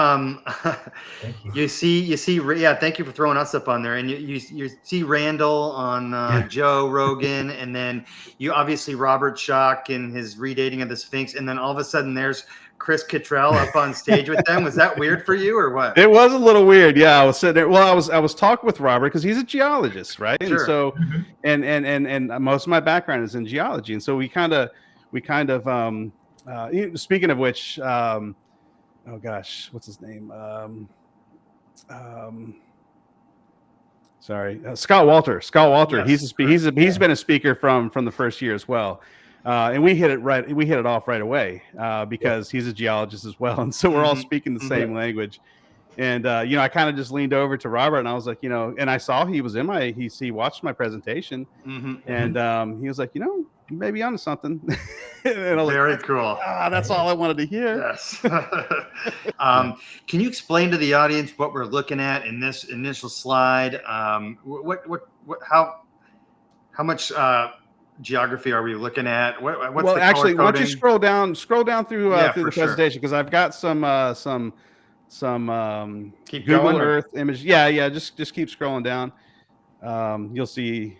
Thank you. you see yeah, thank you for throwing us up on there. And you see Randall on Joe Rogan, and then you obviously Robert Schoch and his redating of the Sphinx, and then all of a sudden there's Chris Cottrell up on stage with them. Was that weird for you or what? It was a little weird. Yeah, I was sitting there. Well, I was talking with Robert because he's a geologist, right? Sure. And so, and most of my background is in geology, and so we kind of, speaking of which, oh gosh, what's his name? Sorry, Scott Walter. Yes. He's been a speaker from the first year as well. And we hit it off right away because he's a geologist as well, and so we're all speaking the same language. And I kind of just leaned over to Robert, and I was like, and I saw he was he watched my presentation, and he was like, you may be onto something. And I was Very like, cool. That's all I wanted to hear. Yes. Can you explain to the audience what we're looking at in this initial slide? How much geography are we looking at? What's Well, the actually, color once you coding? scroll down through the presentation, because I've got some Keep Google going, or- Earth image. Yeah. Just keep scrolling down. You'll see.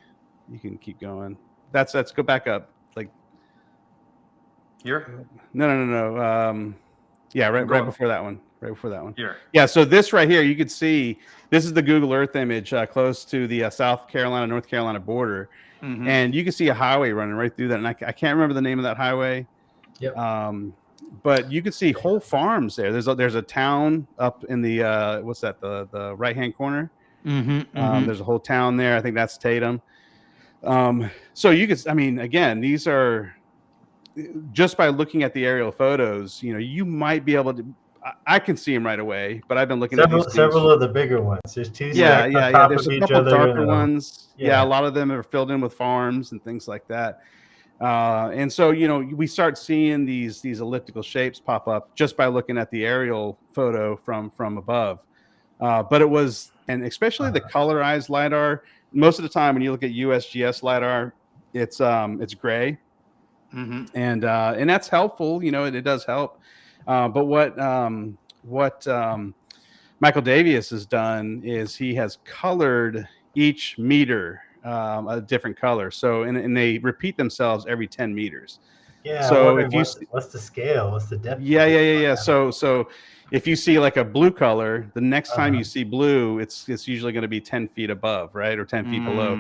You can keep going. That's go back up. Like Here? no. Yeah, right before that one. Right before that one. Here. Yeah. So this right here, you could see this is the Google Earth image close to the South Carolina, North Carolina border. And you can see a highway running right through that. And I can't remember the name of that highway. Yep. But you could see whole farms there. There's a town up in the what's that? The right hand corner. There's a whole town there. I think that's Tatum. So you could, again, these are just by looking at the aerial photos. You might be able to. I can see them right away, but I've been looking at several of the bigger ones. There's two. Yeah. Top There's of a each couple other, darker ones. Yeah. A lot of them are filled in with farms and things like that. And so, we start seeing these elliptical shapes pop up just by looking at the aerial photo from above. But it was, and especially the colorized LiDAR, most of the time when you look at USGS LiDAR, it's gray. And that's helpful. It does help. But what Michael Davies has done is he has colored each meter a different color. So and they repeat themselves every 10 meters. Yeah. So if what's the scale? What's the depth? Yeah. So if you see like a blue color, the next time you see blue, it's usually going to be 10 feet above, right, or 10 feet below.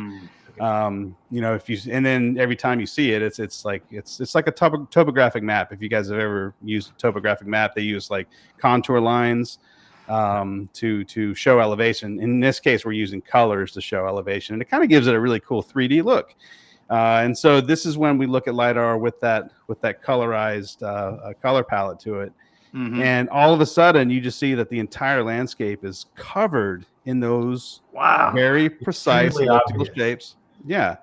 And then every time you see it, it's like a topographic map. If you guys have ever used a topographic map, they use like contour lines to show elevation. In this case, we're using colors to show elevation, and it kind of gives it a really cool 3D look. And so this is when we look at LiDAR with that colorized color palette to it. And all of a sudden you just see that the entire landscape is covered in those very precise elliptical shapes. Yeah.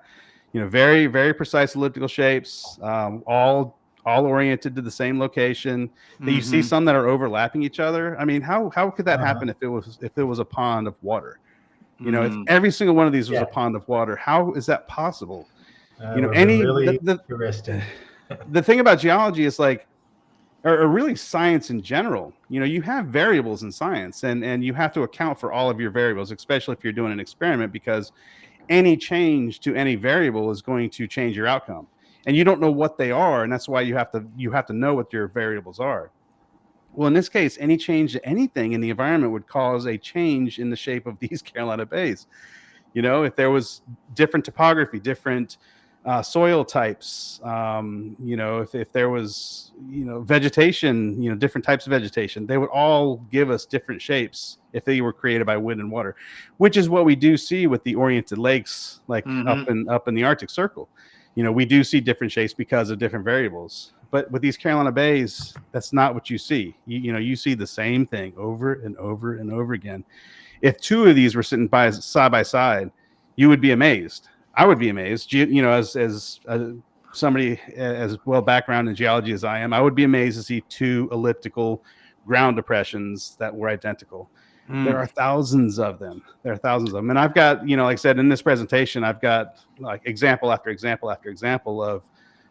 Very, very precise elliptical shapes, all oriented to the same location. That you see some that are overlapping each other. How could that happen if it was a pond of water? If every single one of these was a pond of water, how is that possible? Interesting. The thing about geology is or really science in general, you have variables in science, and you have to account for all of your variables, especially if you're doing an experiment, because any change to any variable is going to change your outcome, and you don't know what they are, and that's why you have to know what your variables are. Well, in this case, any change to anything in the environment would cause a change in the shape of these Carolina bays. If there was different topography, different soil types, if there was, vegetation, different types of vegetation, they would all give us different shapes if they were created by wind and water, which is what we do see with the oriented lakes, like up in the Arctic Circle. We do see different shapes because of different variables. But with these Carolina bays, that's not what you see. You see the same thing over and over and over again. If two of these were sitting side by side, you would be amazed. I would be amazed. As somebody as well background in geology as I am, I would be amazed to see 2 elliptical ground depressions that were identical. There are thousands of them. And I've got, like I said, in this presentation, I've got like example after example after example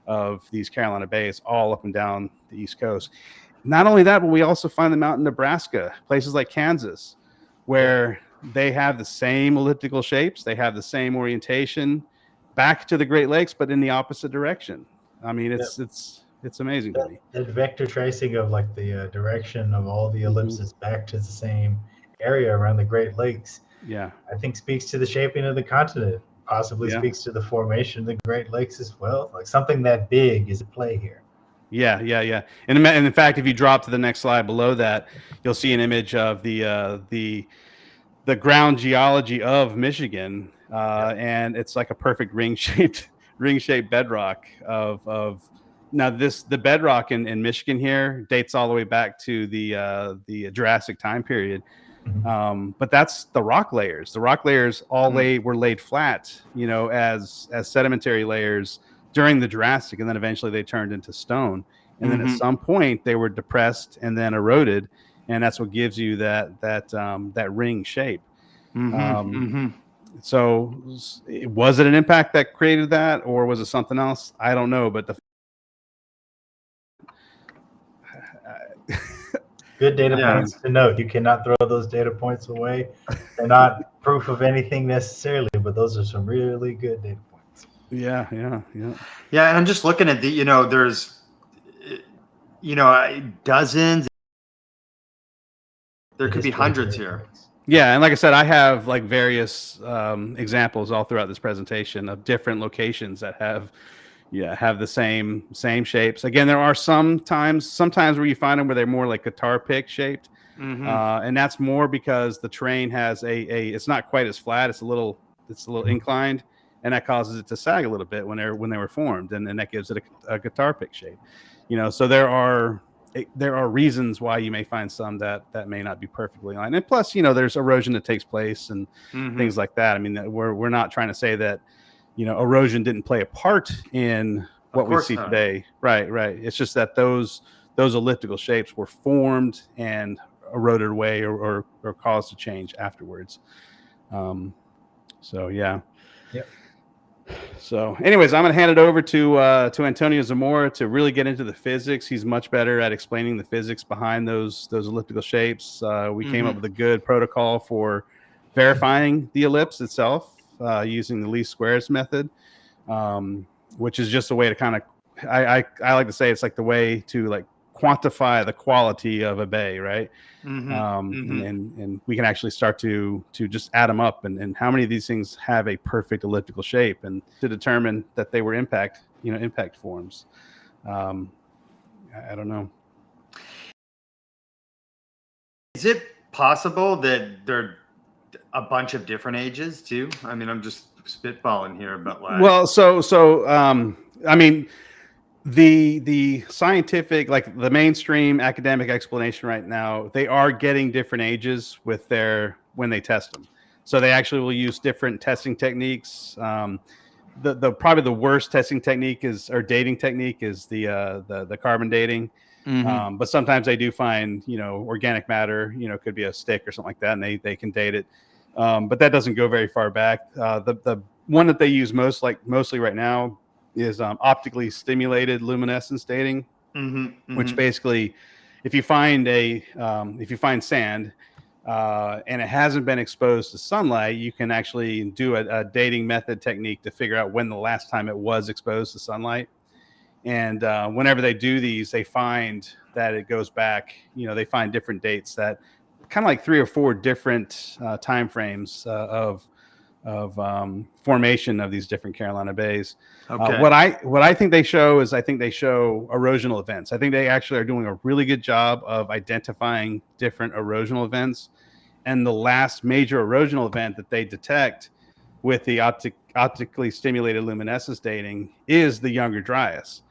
of these Carolina bays all up and down the East Coast. Not only that, but we also find them out in Nebraska, places like Kansas, where they have the same elliptical shapes, they have the same orientation back to the Great Lakes, but in the opposite direction. I mean, it's amazing to me. That vector tracing of like the direction of all the ellipses back to the same area around the Great Lakes, I think speaks to the shaping of the continent, possibly speaks to the formation of the Great Lakes as well. Like something that big is at play here. Yeah. And in fact, if you drop to the next slide below that, you'll see an image of the ground geology of Michigan, and it's like a perfect ring-shaped bedrock of now the bedrock in Michigan here dates all the way back to the Jurassic time period. But that's the rock layers. The rock layers were laid flat, as sedimentary layers during the Jurassic, and then eventually they turned into stone. And then at some point they were depressed and then eroded, and that's what gives you that ring shape. So was it an impact that created that, or was it something else? I don't know, but good data points to note. You cannot throw those data points away. They're not proof of anything necessarily, but those are some really good data points. Yeah. And I'm just looking at there's, dozens. There could be hundreds here. Yeah, and like I said, I have like various examples all throughout this presentation of different locations that have the same shapes. Again, there are sometimes where you find them where they're more like guitar pick shaped, and that's more because the terrain has it's not quite as flat. It's a little inclined, and that causes it to sag a little bit when they were formed, and that gives it a guitar pick shape. So there are reasons why you may find some that may not be perfectly aligned, and plus, there's erosion that takes place and things like that. I mean, we're not trying to say that erosion didn't play a part in what we see today. Right. It's just that those elliptical shapes were formed and eroded away or caused to change afterwards. So anyways, I'm going to hand it over to Antonio Zamora to really get into the physics. He's much better at explaining the physics behind those elliptical shapes. We came up with a good protocol for verifying the ellipse itself, using the least squares method, which is just a way to kind of, I like to say it's like the way to like quantify the quality of a bay, right? And we can actually start to just add them up and how many of these things have a perfect elliptical shape, and to determine that they were impact forms. I don't know. Is it possible that they're a bunch of different ages too? I mean, I'm just spitballing here, but like, well, so I mean, the scientific, like the mainstream academic explanation right now, they are getting different ages when they test them. So they actually will use different testing techniques. The probably the worst testing technique dating technique is the carbon dating. But sometimes they do find, organic matter, could be a stick or something like that, and they can date it. But that doesn't go very far back. The one that they use mostly right now is optically stimulated luminescence dating, which basically, if you find sand and it hasn't been exposed to sunlight, you can actually do a dating method technique to figure out when the last time it was exposed to sunlight. And whenever they do these, they find that it goes back, they find different dates that kind of like 3 or 4 different time frames of formation of these different Carolina bays. Okay. What I think they show is erosional events. I think they actually are doing a really good job of identifying different erosional events. And the last major erosional event that they detect with the optically stimulated luminescence dating is the Younger Dryas.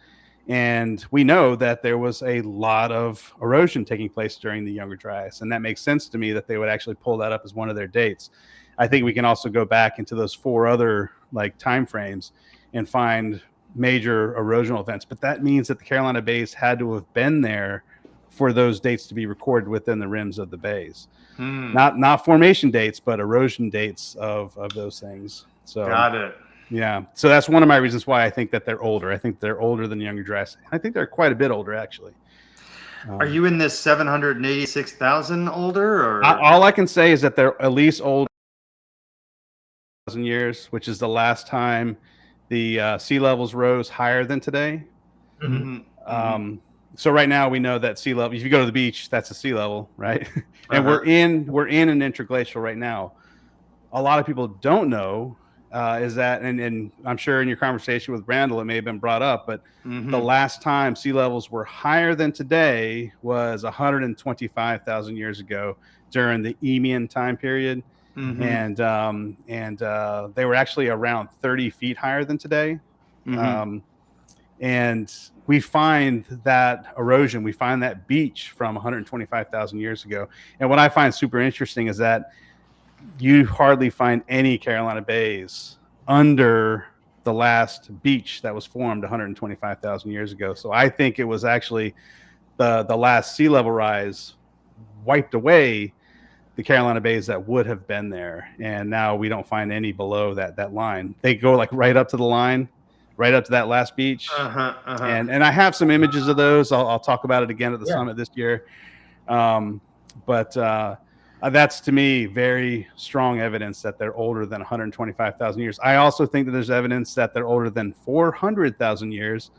And we know that there was a lot of erosion taking place during the Younger Dryas. And that makes sense to me that they would actually pull that up as one of their dates. I think we can also go back into those 4 other like time frames and find major erosional events. But that means that the Carolina bays had to have been there for those dates to be recorded within the rims of the bays. Not formation dates, but erosion dates of those things. So got it. Yeah. So that's one of my reasons why I think that they're older. I think they're older than Younger Dryas. I think they're quite a bit older, actually. Are you in this 786,000 older? Or All I can say is that they're at least older than 1,000 years, which is the last time the sea levels rose higher than today. So right now we know that sea level, if you go to the beach, that's the sea level, right? And we're in an interglacial right now. A lot of people don't know is that, and I'm sure in your conversation with Randall, it may have been brought up, but the last time sea levels were higher than today was 125,000 years ago during the Eemian time period. And they were actually around 30 feet higher than today. And we find that erosion, we find that beach from 125,000 years ago. And what I find super interesting is that you hardly find any Carolina bays under the last beach that was formed 125,000 years ago. So I think it was actually the last sea level rise wiped away the Carolina bays that would have been there. And now we don't find any below that line. They go like right up to the line, right up to that last beach. And I have some images of those. I'll talk about it again at the summit this year. That's, to me, very strong evidence that they're older than 125,000 years. I also think that there's evidence that they're older than 400,000 years,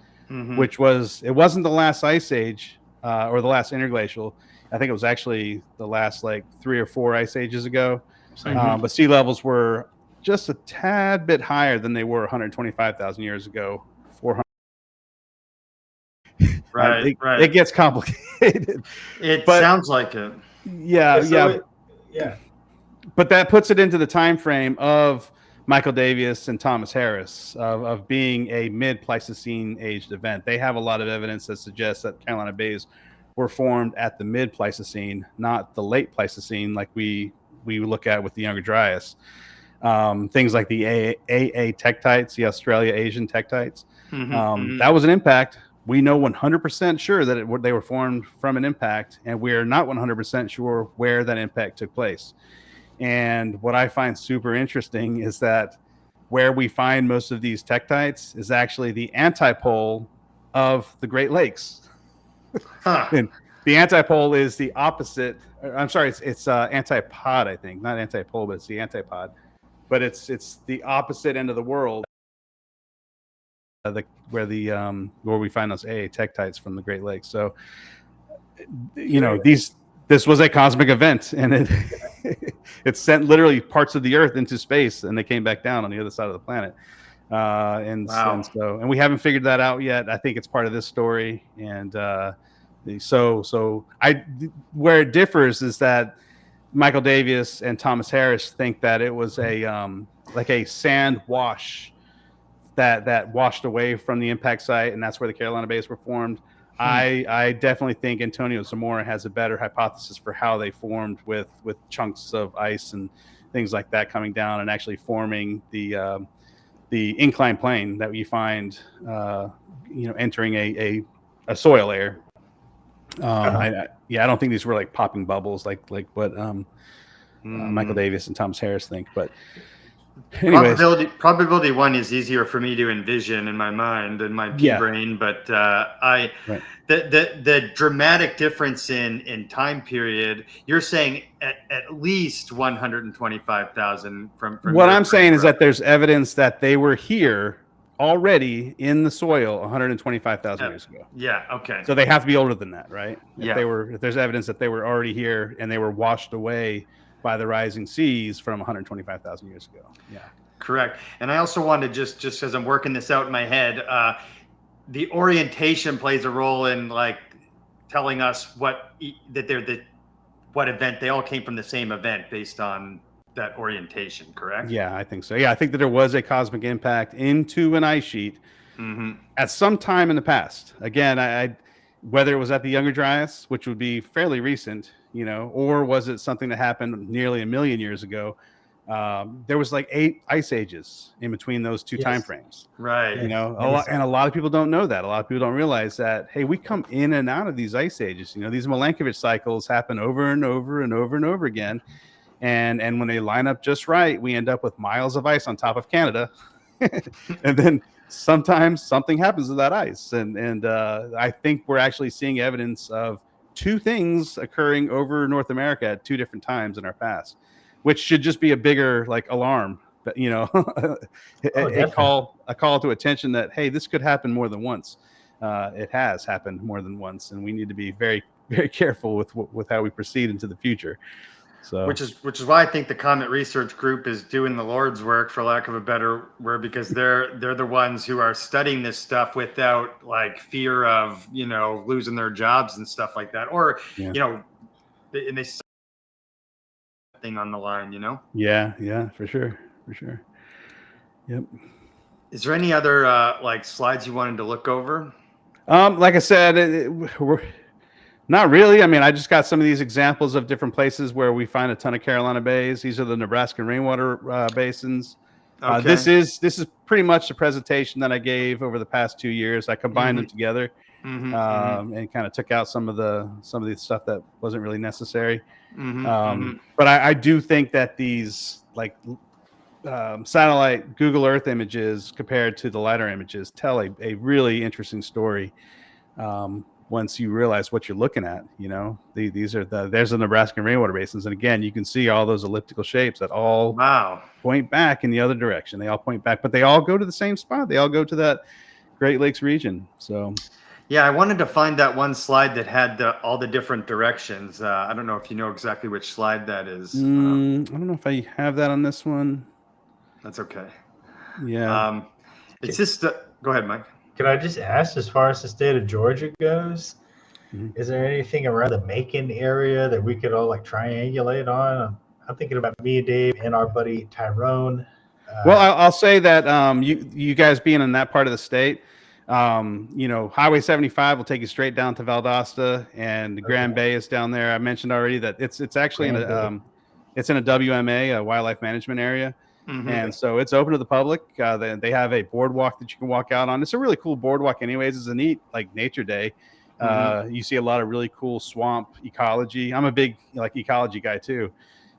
which wasn't the last ice age or the last interglacial. I think it was actually the last like 3 or 4 ice ages ago. But sea levels were just a tad bit higher than they were 125,000 years ago. 400. Right. It gets complicated. It sounds like it. Yeah. But that puts it into the time frame of Michael Davies and Thomas Harris of being a mid-Pleistocene aged event. They have a lot of evidence that suggests that Carolina bays were formed at the mid-Pleistocene, not the late Pleistocene like we look at with the Younger Dryas. Things like the AA tektites, the Australia-Asian tektites. That was an impact. We know 100% sure that they were formed from an impact, and we're not 100% sure where that impact took place. And what I find super interesting is that where we find most of these tektites is actually the antipole of the Great Lakes. And the antipole is the opposite. I'm sorry, it's antipod, I think. Not antipole, but it's the antipod. But it's the opposite end of the world. Where we find those AA tektites from the Great Lakes. So, this was a cosmic event, and it sent literally parts of the Earth into space, and they came back down on the other side of the planet. And we haven't figured that out yet. I think it's part of this story, and where it differs is that Michael Davies and Thomas Harris think that it was like a sand wash that washed away from the impact site, and that's where the Carolina bays were formed. I definitely think Antonio Zamora has a better hypothesis for how they formed with chunks of ice and things like that coming down and actually forming the inclined plane that you find entering a soil layer. I don't think these were like popping bubbles like what Michael Davies and Thomas Harris think, but anyways. Probability 1 is easier for me to envision in my mind and my brain, but the dramatic difference in time period, you're saying at least 125,000 from what I'm saying is that there's evidence that they were here already in the soil 125,000 years ago. Yeah. Okay. So they have to be older than that, right? Yeah. If there's evidence that they were already here and they were washed away by the rising seas from 125,000 years ago. Yeah. Correct. And I also wanted just as I'm working this out in my head, the orientation plays a role in like telling us what event they all came from the same event based on that orientation, correct? Yeah, I think so. Yeah, I think that there was a cosmic impact into an ice sheet at some time in the past. Again, whether it was at the Younger Dryas, which would be fairly recent, or was it something that happened nearly 1 million years ago? there was like 8 ice ages in between those two time frames. Right. You know, a lot of people don't know that. A lot of people don't realize that, hey, we come in and out of these ice ages. You know, these Milankovitch cycles happen over and over and over and over again. And when they line up just right, we end up with miles of ice on top of Canada. And then sometimes something happens to that ice. And I think we're actually seeing evidence of 2 things occurring over North America at 2 different times in our past, which should just be a bigger like alarm, but you know, a call to attention that, hey, this could happen more than once. It has happened more than once, and we need to be very, very careful with how we proceed into the future. So, which is why I think the Comet Research Group is doing the Lord's work, for lack of a better word, because they're the ones who are studying this stuff without like fear of, you know, losing their jobs and stuff like that, or you know, and they thing on the line, you know. Yeah, for sure. Yep. Is there any other like slides you wanted to look over? Like I said, we're not really. I mean, I just got some of these examples of different places where we find a ton of Carolina bays. These are the Nebraska rainwater basins. Okay. This is pretty much the presentation that I gave over the past 2 years. I combined them together and kind of took out some of the stuff that wasn't really necessary. But I do think that these like satellite Google Earth images compared to the LiDAR images tell a really interesting story. Once you realize what you're looking at, you know, there's the Nebraska rainwater basins. And again, you can see all those elliptical shapes that all point back in the other direction. They all point back, but they all go to the same spot. They all go to that Great Lakes region. So, yeah, I wanted to find that one slide that had all the different directions. I don't know if you know exactly which slide that is. I don't know if I have that on this one. That's okay. Yeah. It's just, go ahead, Mike. Can I just ask, as far as the state of Georgia goes, is there anything around the Macon area that we could all like triangulate on? I'm thinking about me, Dave, and our buddy Tyrone. Well, I'll say that you guys being in that part of the state, you know, Highway 75 will take you straight down to Valdosta, and Grand Bay is down there. I mentioned already that it's actually in a WMA, a wildlife management area. And so it's open to the public. They have a boardwalk that you can walk out on. It's a really cool boardwalk anyways. It's a neat like nature day. You see a lot of really cool swamp ecology. I'm a big like ecology guy too.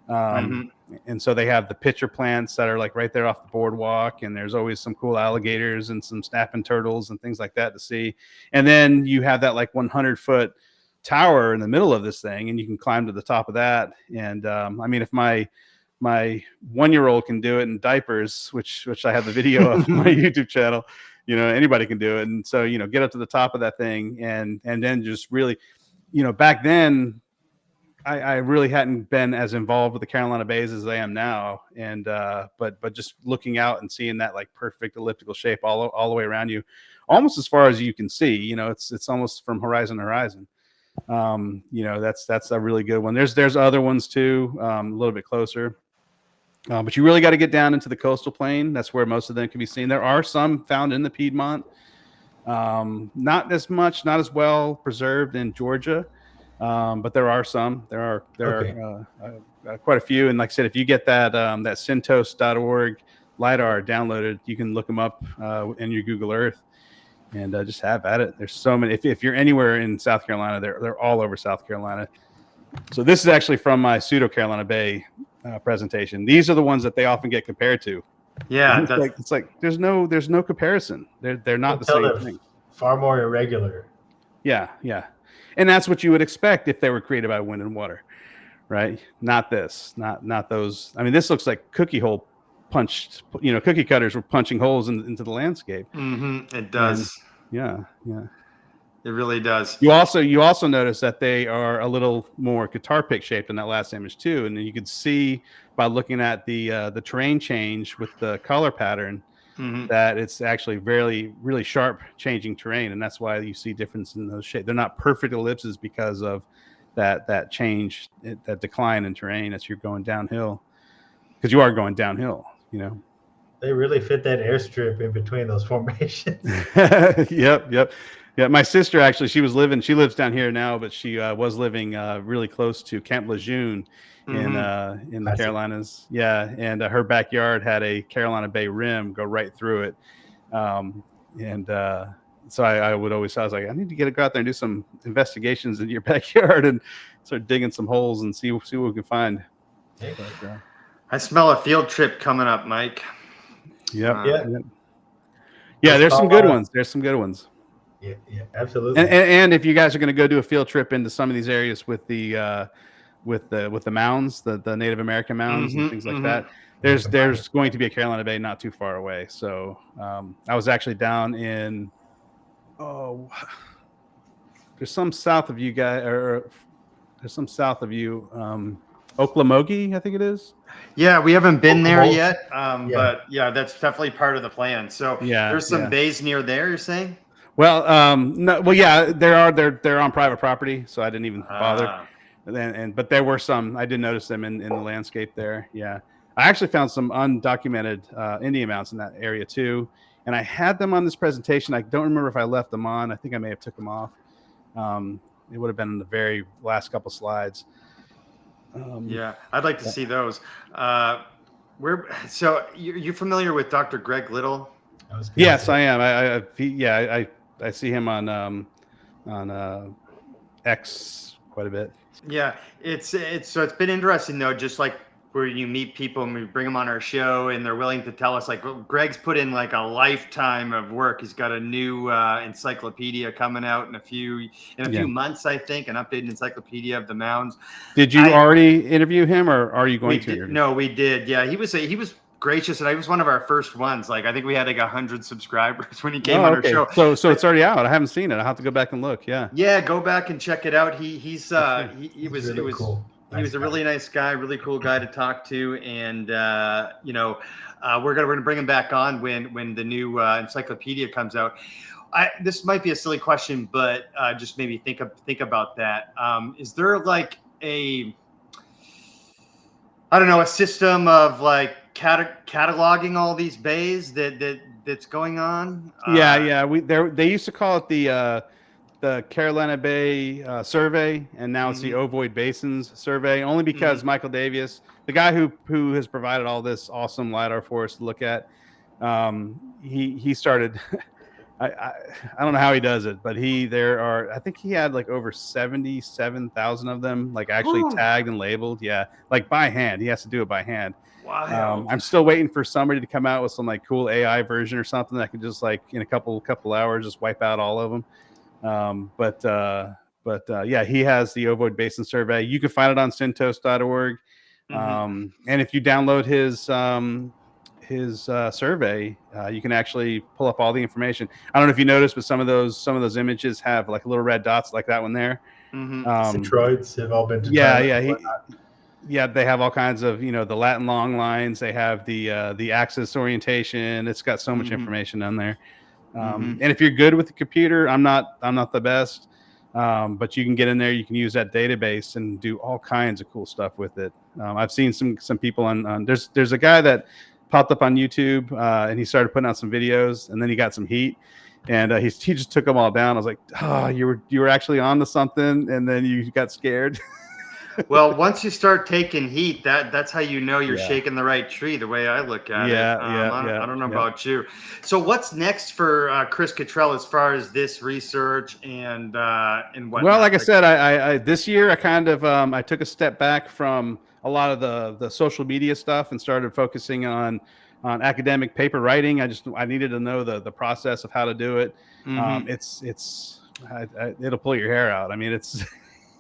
And so they have the pitcher plants that are like right there off the boardwalk, and there's always some cool alligators and some snapping turtles and things like that to see. And then you have that like 100-foot tower in the middle of this thing, and you can climb to the top of that. And I mean, if my 1-year-old can do it in diapers, which I have the video of on my YouTube channel, you know, anybody can do it. And so, you know, get up to the top of that thing and then just really, you know, back then I really hadn't been as involved with the Carolina Bays as I am now. And, but just looking out and seeing that like perfect elliptical shape all the way around you, almost as far as you can see, you know, it's almost from horizon to horizon. You know, that's a really good one. There's other ones too, a little bit closer. But you really got to get down into the coastal plain. That's where most of them can be seen. There are some found in the Piedmont. Not as much, not as well preserved in Georgia, but there are some. There are quite a few. And like I said, if you get that Centos.org LiDAR downloaded, you can look them up in your Google Earth and just have at it. There's so many. If you're anywhere in South Carolina, they're all over South Carolina. So this is actually from my pseudo Carolina Bay presentation. These are the ones that they often get compared to. Yeah, it's like there's no comparison. They're not the same thing. Far more irregular. Yeah, and that's what you would expect if they were created by wind and water, right? Not this, not those. I mean, this looks like cookie hole punched. You know, cookie cutters were punching holes into the landscape. It does. And, yeah. It really does. You also notice that they are a little more guitar pick shaped in that last image too, and then you can see by looking at the terrain change with the color pattern that it's actually really sharp changing terrain, and that's why you see difference in those shapes. They're not perfect ellipses because of that change, that decline in terrain as you're going downhill, because you are going downhill, you know. They really fit that airstrip in between those formations. Yep. Yeah, my sister actually, she lives down here now, but she was living really close to Camp Lejeune in the Carolinas. Yeah, and her backyard had a Carolina Bay rim go right through it. So I would always, I was like, I need to go out there and do some investigations in your backyard and start digging some holes and see what we can find. I smell a field trip coming up, Mike. Yeah. There's some good ones. Yeah, absolutely. And if you guys are going to go do a field trip into some of these areas with the mounds, the Native American mounds and things like that, there's going to be a Carolina Bay not too far away. So I was actually down in there's some south of you guys, or there's some south of you, Okmulgee, I think it is. Yeah, we haven't been there yet, but yeah, that's definitely part of the plan. So there's some bays near there, you're saying? Well, no, well, yeah, they're on private property, so I didn't even bother. But there were some, I did notice them in the landscape there. Yeah, I actually found some undocumented Indian mounts in that area too, and I had them on this presentation. I don't remember if I left them on. I think I may have took them off. It would have been in the very last couple slides. Yeah, I'd like to see those. So you're familiar with Dr. Greg Little? Yes, I am. I see him on X quite a bit. Yeah, it's been interesting though, just like where you meet people and we bring them on our show and they're willing to tell us, like, well, Greg's put in like a lifetime of work. He's got a new encyclopedia coming out in a few months, I think, an updated encyclopedia of the mounds. Did you already interview him, or are you going to? No, we did. Yeah, he was gracious, and I was one of our first ones. Like, I think we had like 100 subscribers when he came on our show. So it's already out. I haven't seen it. I'll have to go back and look. Yeah, go back and check it out. He was really cool. He was a really nice guy, really cool guy to talk to, and we're gonna bring him back on when the new encyclopedia comes out. This might be a silly question, but just maybe think about that. Is there like a system of like cataloging all these bays that's going on? They used to call it the Carolina Bay Survey, and now it's the Ovoid Basins Survey, only because Michael Davies, the guy who has provided all this awesome LiDAR for us to look at, he started, I don't know how he does it, but I think he had like over 77,000 of them, like actually tagged and labeled. Yeah, like by hand. He has to do it by hand. Wow. I'm still waiting for somebody to come out with some like cool AI version or something that could just like in a couple hours just wipe out all of them. But he has the Ovoid Basin Survey. You can find it on Cintos.org. And if you download his survey, you can actually pull up all the information. I don't know if you noticed, but some of those images have like little red dots like that one there. Centroids have all been determined. They have all kinds of, the Latin long lines. They have the axis orientation. It's got so much information on there. And if you're good with the computer, I'm not the best, but you can get in there. You can use that database and do all kinds of cool stuff with it. I've seen some people on there's a guy that popped up on YouTube, and he started putting out some videos, and then he got some heat, and he just took them all down. I was like, you were actually on to something, and then you got scared. Well, once you start taking heat, that's how you know you're shaking the right tree, the way I look at it. I don't know about you. So what's next for Chris Cottrell as far as this research and what? Well, like I said, I this year I kind of I took a step back from a lot of the social media stuff and started focusing on academic paper writing. I needed to know the process of how to do it. It'll pull your hair out. I mean, it's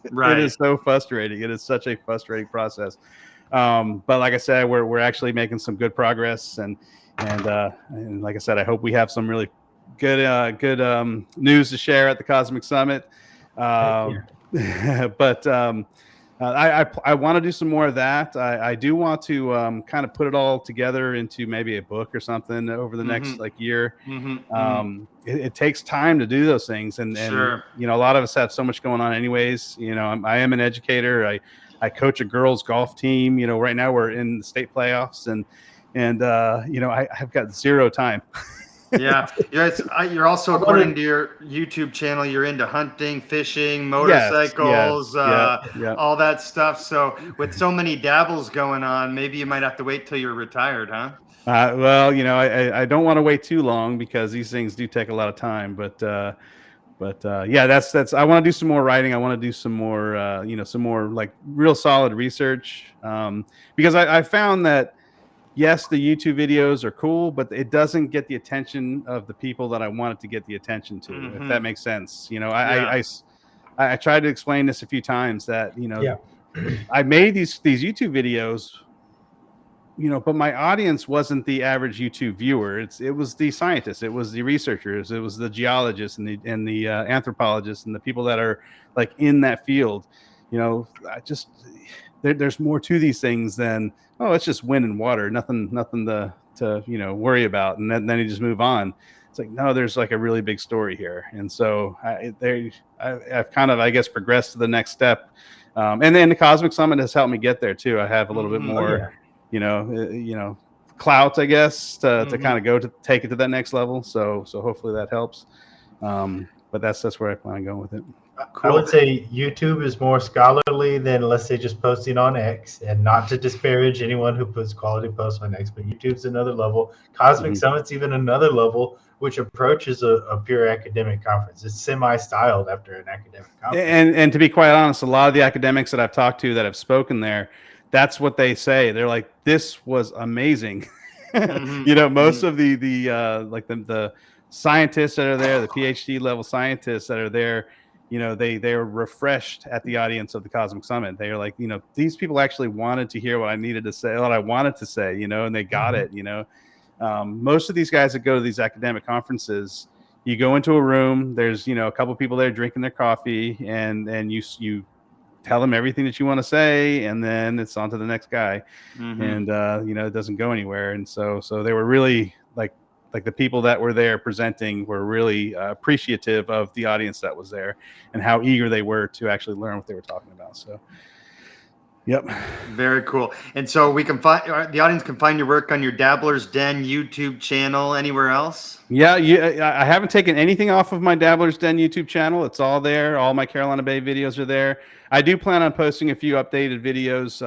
It is so frustrating. It is such a frustrating process. But like I said, we're actually making some good progress, and like I said, I hope we have some really good news to share at the Cosmic Summit. But I want to do some more of that. I do want to kind of put it all together into maybe a book or something over the next year. It takes time to do those things, and sure. A lot of us have so much going on anyways. I am an educator. I coach a girls golf team. Right now we're in the state playoffs, and and I've got zero time. Yeah, you're also, according to your YouTube channel, you're into hunting, fishing, motorcycles, all that stuff. So with so many dabbles going on, maybe you might have to wait till you're retired, huh? Well, I don't want to wait too long because these things do take a lot of time. But yeah, that's. I want to do some more writing. I want to do some more, some more like real solid research, because I found that. Yes, the YouTube videos are cool, but it doesn't get the attention of the people that I want it to get the attention to, if that makes sense. I tried to explain this a few times that, I made these YouTube videos, but my audience wasn't the average YouTube viewer. It was the scientists, it was the researchers, it was the geologists and the anthropologists and the people that are like in that field. There's more to these things than, oh, it's just wind and water, nothing to worry about, and then you just move on. It's like, no, there's like a really big story here, and so I've kind of, I guess, progressed to the next step, and then the Cosmic Summit has helped me get there too. I have a little bit more, clout, I guess, to kind of take it to that next level. So hopefully that helps. But that's where I plan on going with it. Cool. I would say YouTube is more scholarly than, let's say, just posting on X, and not to disparage anyone who puts quality posts on X, but YouTube's another level. Cosmic Summit's even another level, which approaches a pure academic conference. It's semi-styled after an academic conference. And to be quite honest, a lot of the academics that I've talked to that have spoken there, that's what they say. They're like, this was amazing. Most of the scientists that are there, the PhD level scientists that are there, they're refreshed at the audience of the Cosmic Summit. They are like, these people actually wanted to hear what I needed to say, what I wanted to say, and they got it. Most of these guys that go to these academic conferences, you go into a room, there's, a couple people there drinking their coffee, and you tell them everything that you want to say, and then it's on to the next guy. And it doesn't go anywhere. And so they were really like the people that were there presenting were really appreciative of the audience that was there and how eager they were to actually learn what they were talking about. So, yep. Very cool. And so the audience can find your work on your Dabbler's Den YouTube channel. Anywhere else? Yeah. I haven't taken anything off of my Dabbler's Den YouTube channel. It's all there. All my Carolina Bay videos are there. I do plan on posting a few updated videos,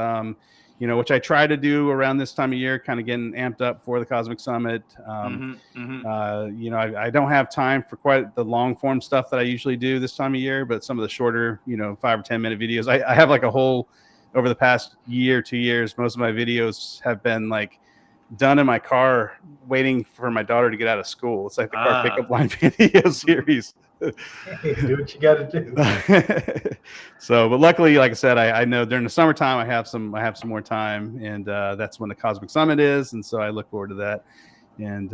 which I try to do around this time of year, kind of getting amped up for the Cosmic Summit. I don't have time for quite the long form stuff that I usually do this time of year, but some of the shorter, 5 or 10 minute videos, I have like a whole, over the past year, 2 years, most of my videos have been like done in my car waiting for my daughter to get out of school. It's like the car pickup line video series. Hey, do what you got to do. So, but luckily, like I said, I know during the summertime I have some more time, and that's when the Cosmic Summit is, and so I look forward to that. And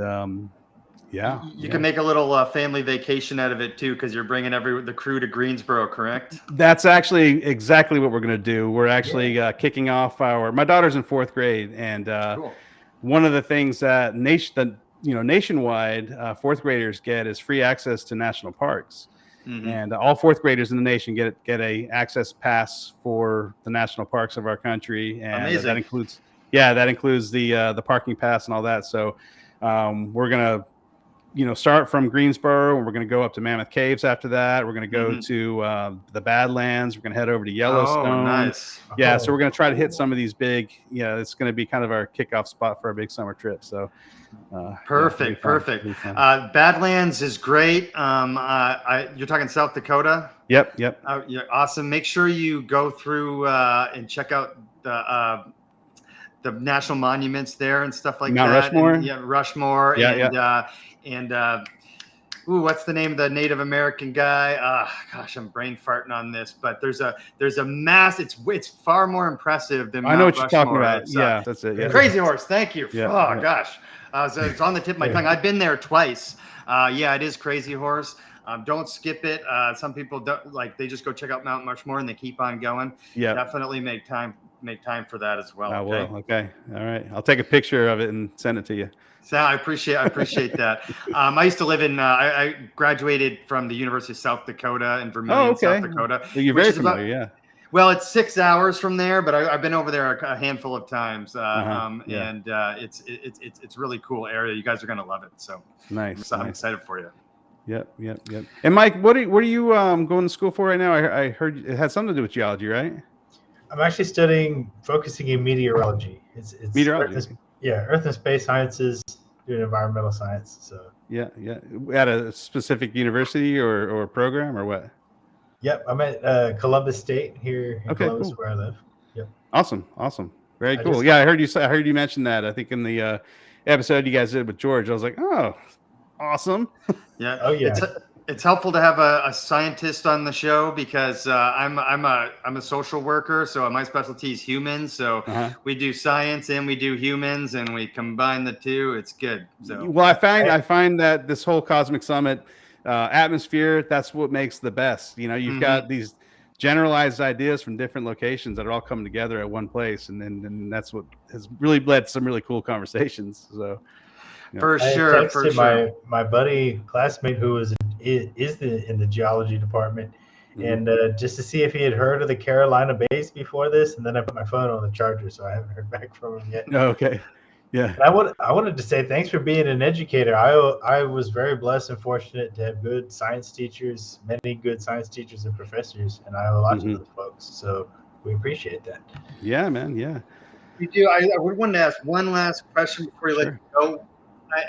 you can make a little family vacation out of it too, because you're bringing the crew to Greensboro, correct? That's actually exactly what we're going to do. We're actually kicking off my daughter's in 4th grade, and cool. One of the things that nationwide 4th graders get is free access to national parks. And all 4th graders in the nation get a access pass for the national parks of our country. And amazing. That includes the parking pass and all that. So we're going to start from Greensboro, and we're going to go up to Mammoth Caves after that. We're going to go to the Badlands. We're going to head over to Yellowstone. Oh, nice. Yeah, so we're going to try to hit some of these big, it's going to be kind of our kickoff spot for our big summer trip. So perfect. Badlands is great. You're talking South Dakota? Yep. Yeah, awesome. Make sure you go through and check out the national monuments there and stuff like Mount that. Rushmore? And, Rushmore. What's the name of the Native American guy? Gosh, I'm brain farting on this, but there's a mass. It's far more impressive than I know Mount what you're Rushmore. talking about. That's it. Yeah. Crazy Horse. Thank you. Yeah, Gosh. So it's on the tip of my tongue. I've been there twice. It is Crazy Horse. Don't skip it. Some people don't they just go check out Mount Rushmore and they keep on going. Yeah. Definitely make time for that as well. I will. Okay. All right. I'll take a picture of it and send it to you. So I appreciate that. I used to live in. I graduated from the University of South Dakota in Vermillion, South Dakota. You're very familiar, Well, it's 6 hours from there, but I've been over there a handful of times, and it's really cool area. You guys are gonna love it. So nice. I'm excited for you. Yep. And Mike, what are you going to school for right now? I heard it had something to do with geology, right? I'm actually focusing in meteorology. It's meteorology. Earth and space sciences, doing environmental science. So yeah. At a specific university or program or what? Yep, I'm at Columbus State here in Columbus, cool. where I live. Yep. Awesome. Very cool. I heard you mention that. I think in the episode you guys did with George, I was like, oh, awesome. Yeah. Oh yeah. It's helpful to have a scientist on the show because I'm a social worker, so my specialty is humans. So we do science and we do humans, and we combine the two. It's good. So well, I find that this whole Cosmic Summit atmosphere, that's what makes the best. You've got these generalized ideas from different locations that are all coming together at one place, and that's what has really led to some really cool conversations. So for sure. My buddy classmate who is in the geology department, and just to see if he had heard of the Carolina Bays before this, and then I put my phone on the charger, so I haven't heard back from him yet. Okay. Yeah. And I wanted to say thanks for being an educator. I was very blessed and fortunate to have good science teachers, many good science teachers and professors, and I owe a lot to those folks. So we appreciate that. Yeah, man. Yeah. You do. I would want to ask one last question before you let you go,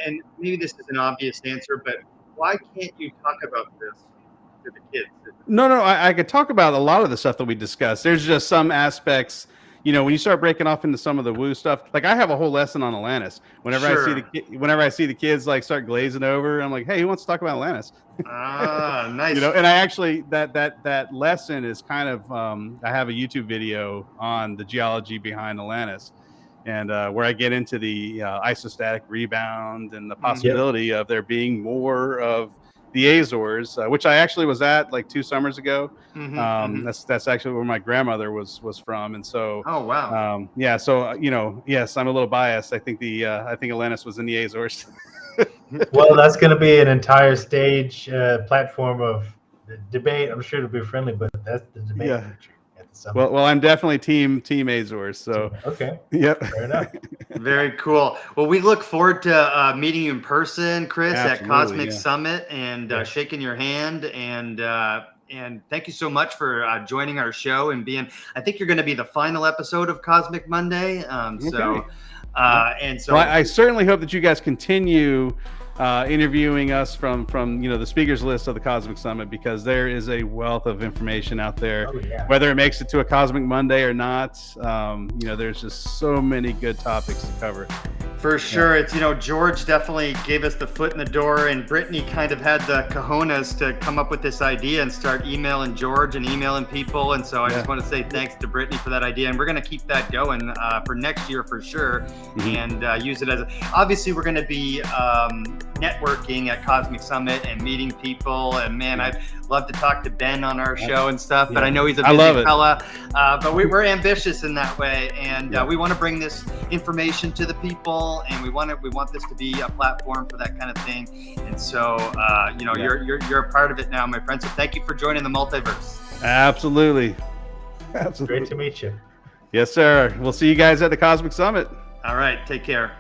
and maybe this is an obvious answer, but why can't you talk about this to the kids? No. I could talk about a lot of the stuff that we discussed. There's just some aspects. When you start breaking off into some of the woo stuff, like I have a whole lesson on Atlantis. Whenever I see the kids like start glazing over, I'm like, hey, who wants to talk about Atlantis? Nice. And I actually that lesson is kind of I have a YouTube video on the geology behind Atlantis, and where I get into the isostatic rebound and the possibility of there being more of the Azores, which I actually was at like 2 summers ago. That's actually where my grandmother was from, and so oh wow, So yes, I'm a little biased. I think I think Atlantis was in the Azores. Well, that's going to be an entire stage platform of debate. I'm sure it'll be friendly, but that's the debate. Yeah. Well, I'm definitely team Azores. So okay. Yep. Fair enough. Very cool. Well, we look forward to meeting you in person, Chris, at Cosmic Summit, and shaking your hand. And thank you so much for joining our show and being. I think you're going to be the final episode of Cosmic Monday. So I certainly hope that you guys continue interviewing us from the speakers list of the Cosmic Summit, because there is a wealth of information out there. Whether it makes it to a Cosmic Monday or not, there's just so many good topics to cover. For sure. It's, George definitely gave us the foot in the door, and Brittany kind of had the cojones to come up with this idea and start emailing George and emailing people. And so I just want to say thanks to Brittany for that idea. And we're going to keep that going for next year for sure, and use it as obviously we're going to be networking at Cosmic Summit and meeting people. And man, I'd love to talk to Ben on our show and stuff, but I know he's a busy fella. But we're ambitious in that way, and we want to bring this information to the people, and we want this to be a platform for that kind of thing. And so you're a part of it now, my friend. So thank you for joining the Multiverse. Absolutely. Great to meet you. Yes, sir. We'll see you guys at the Cosmic Summit. All right. Take care.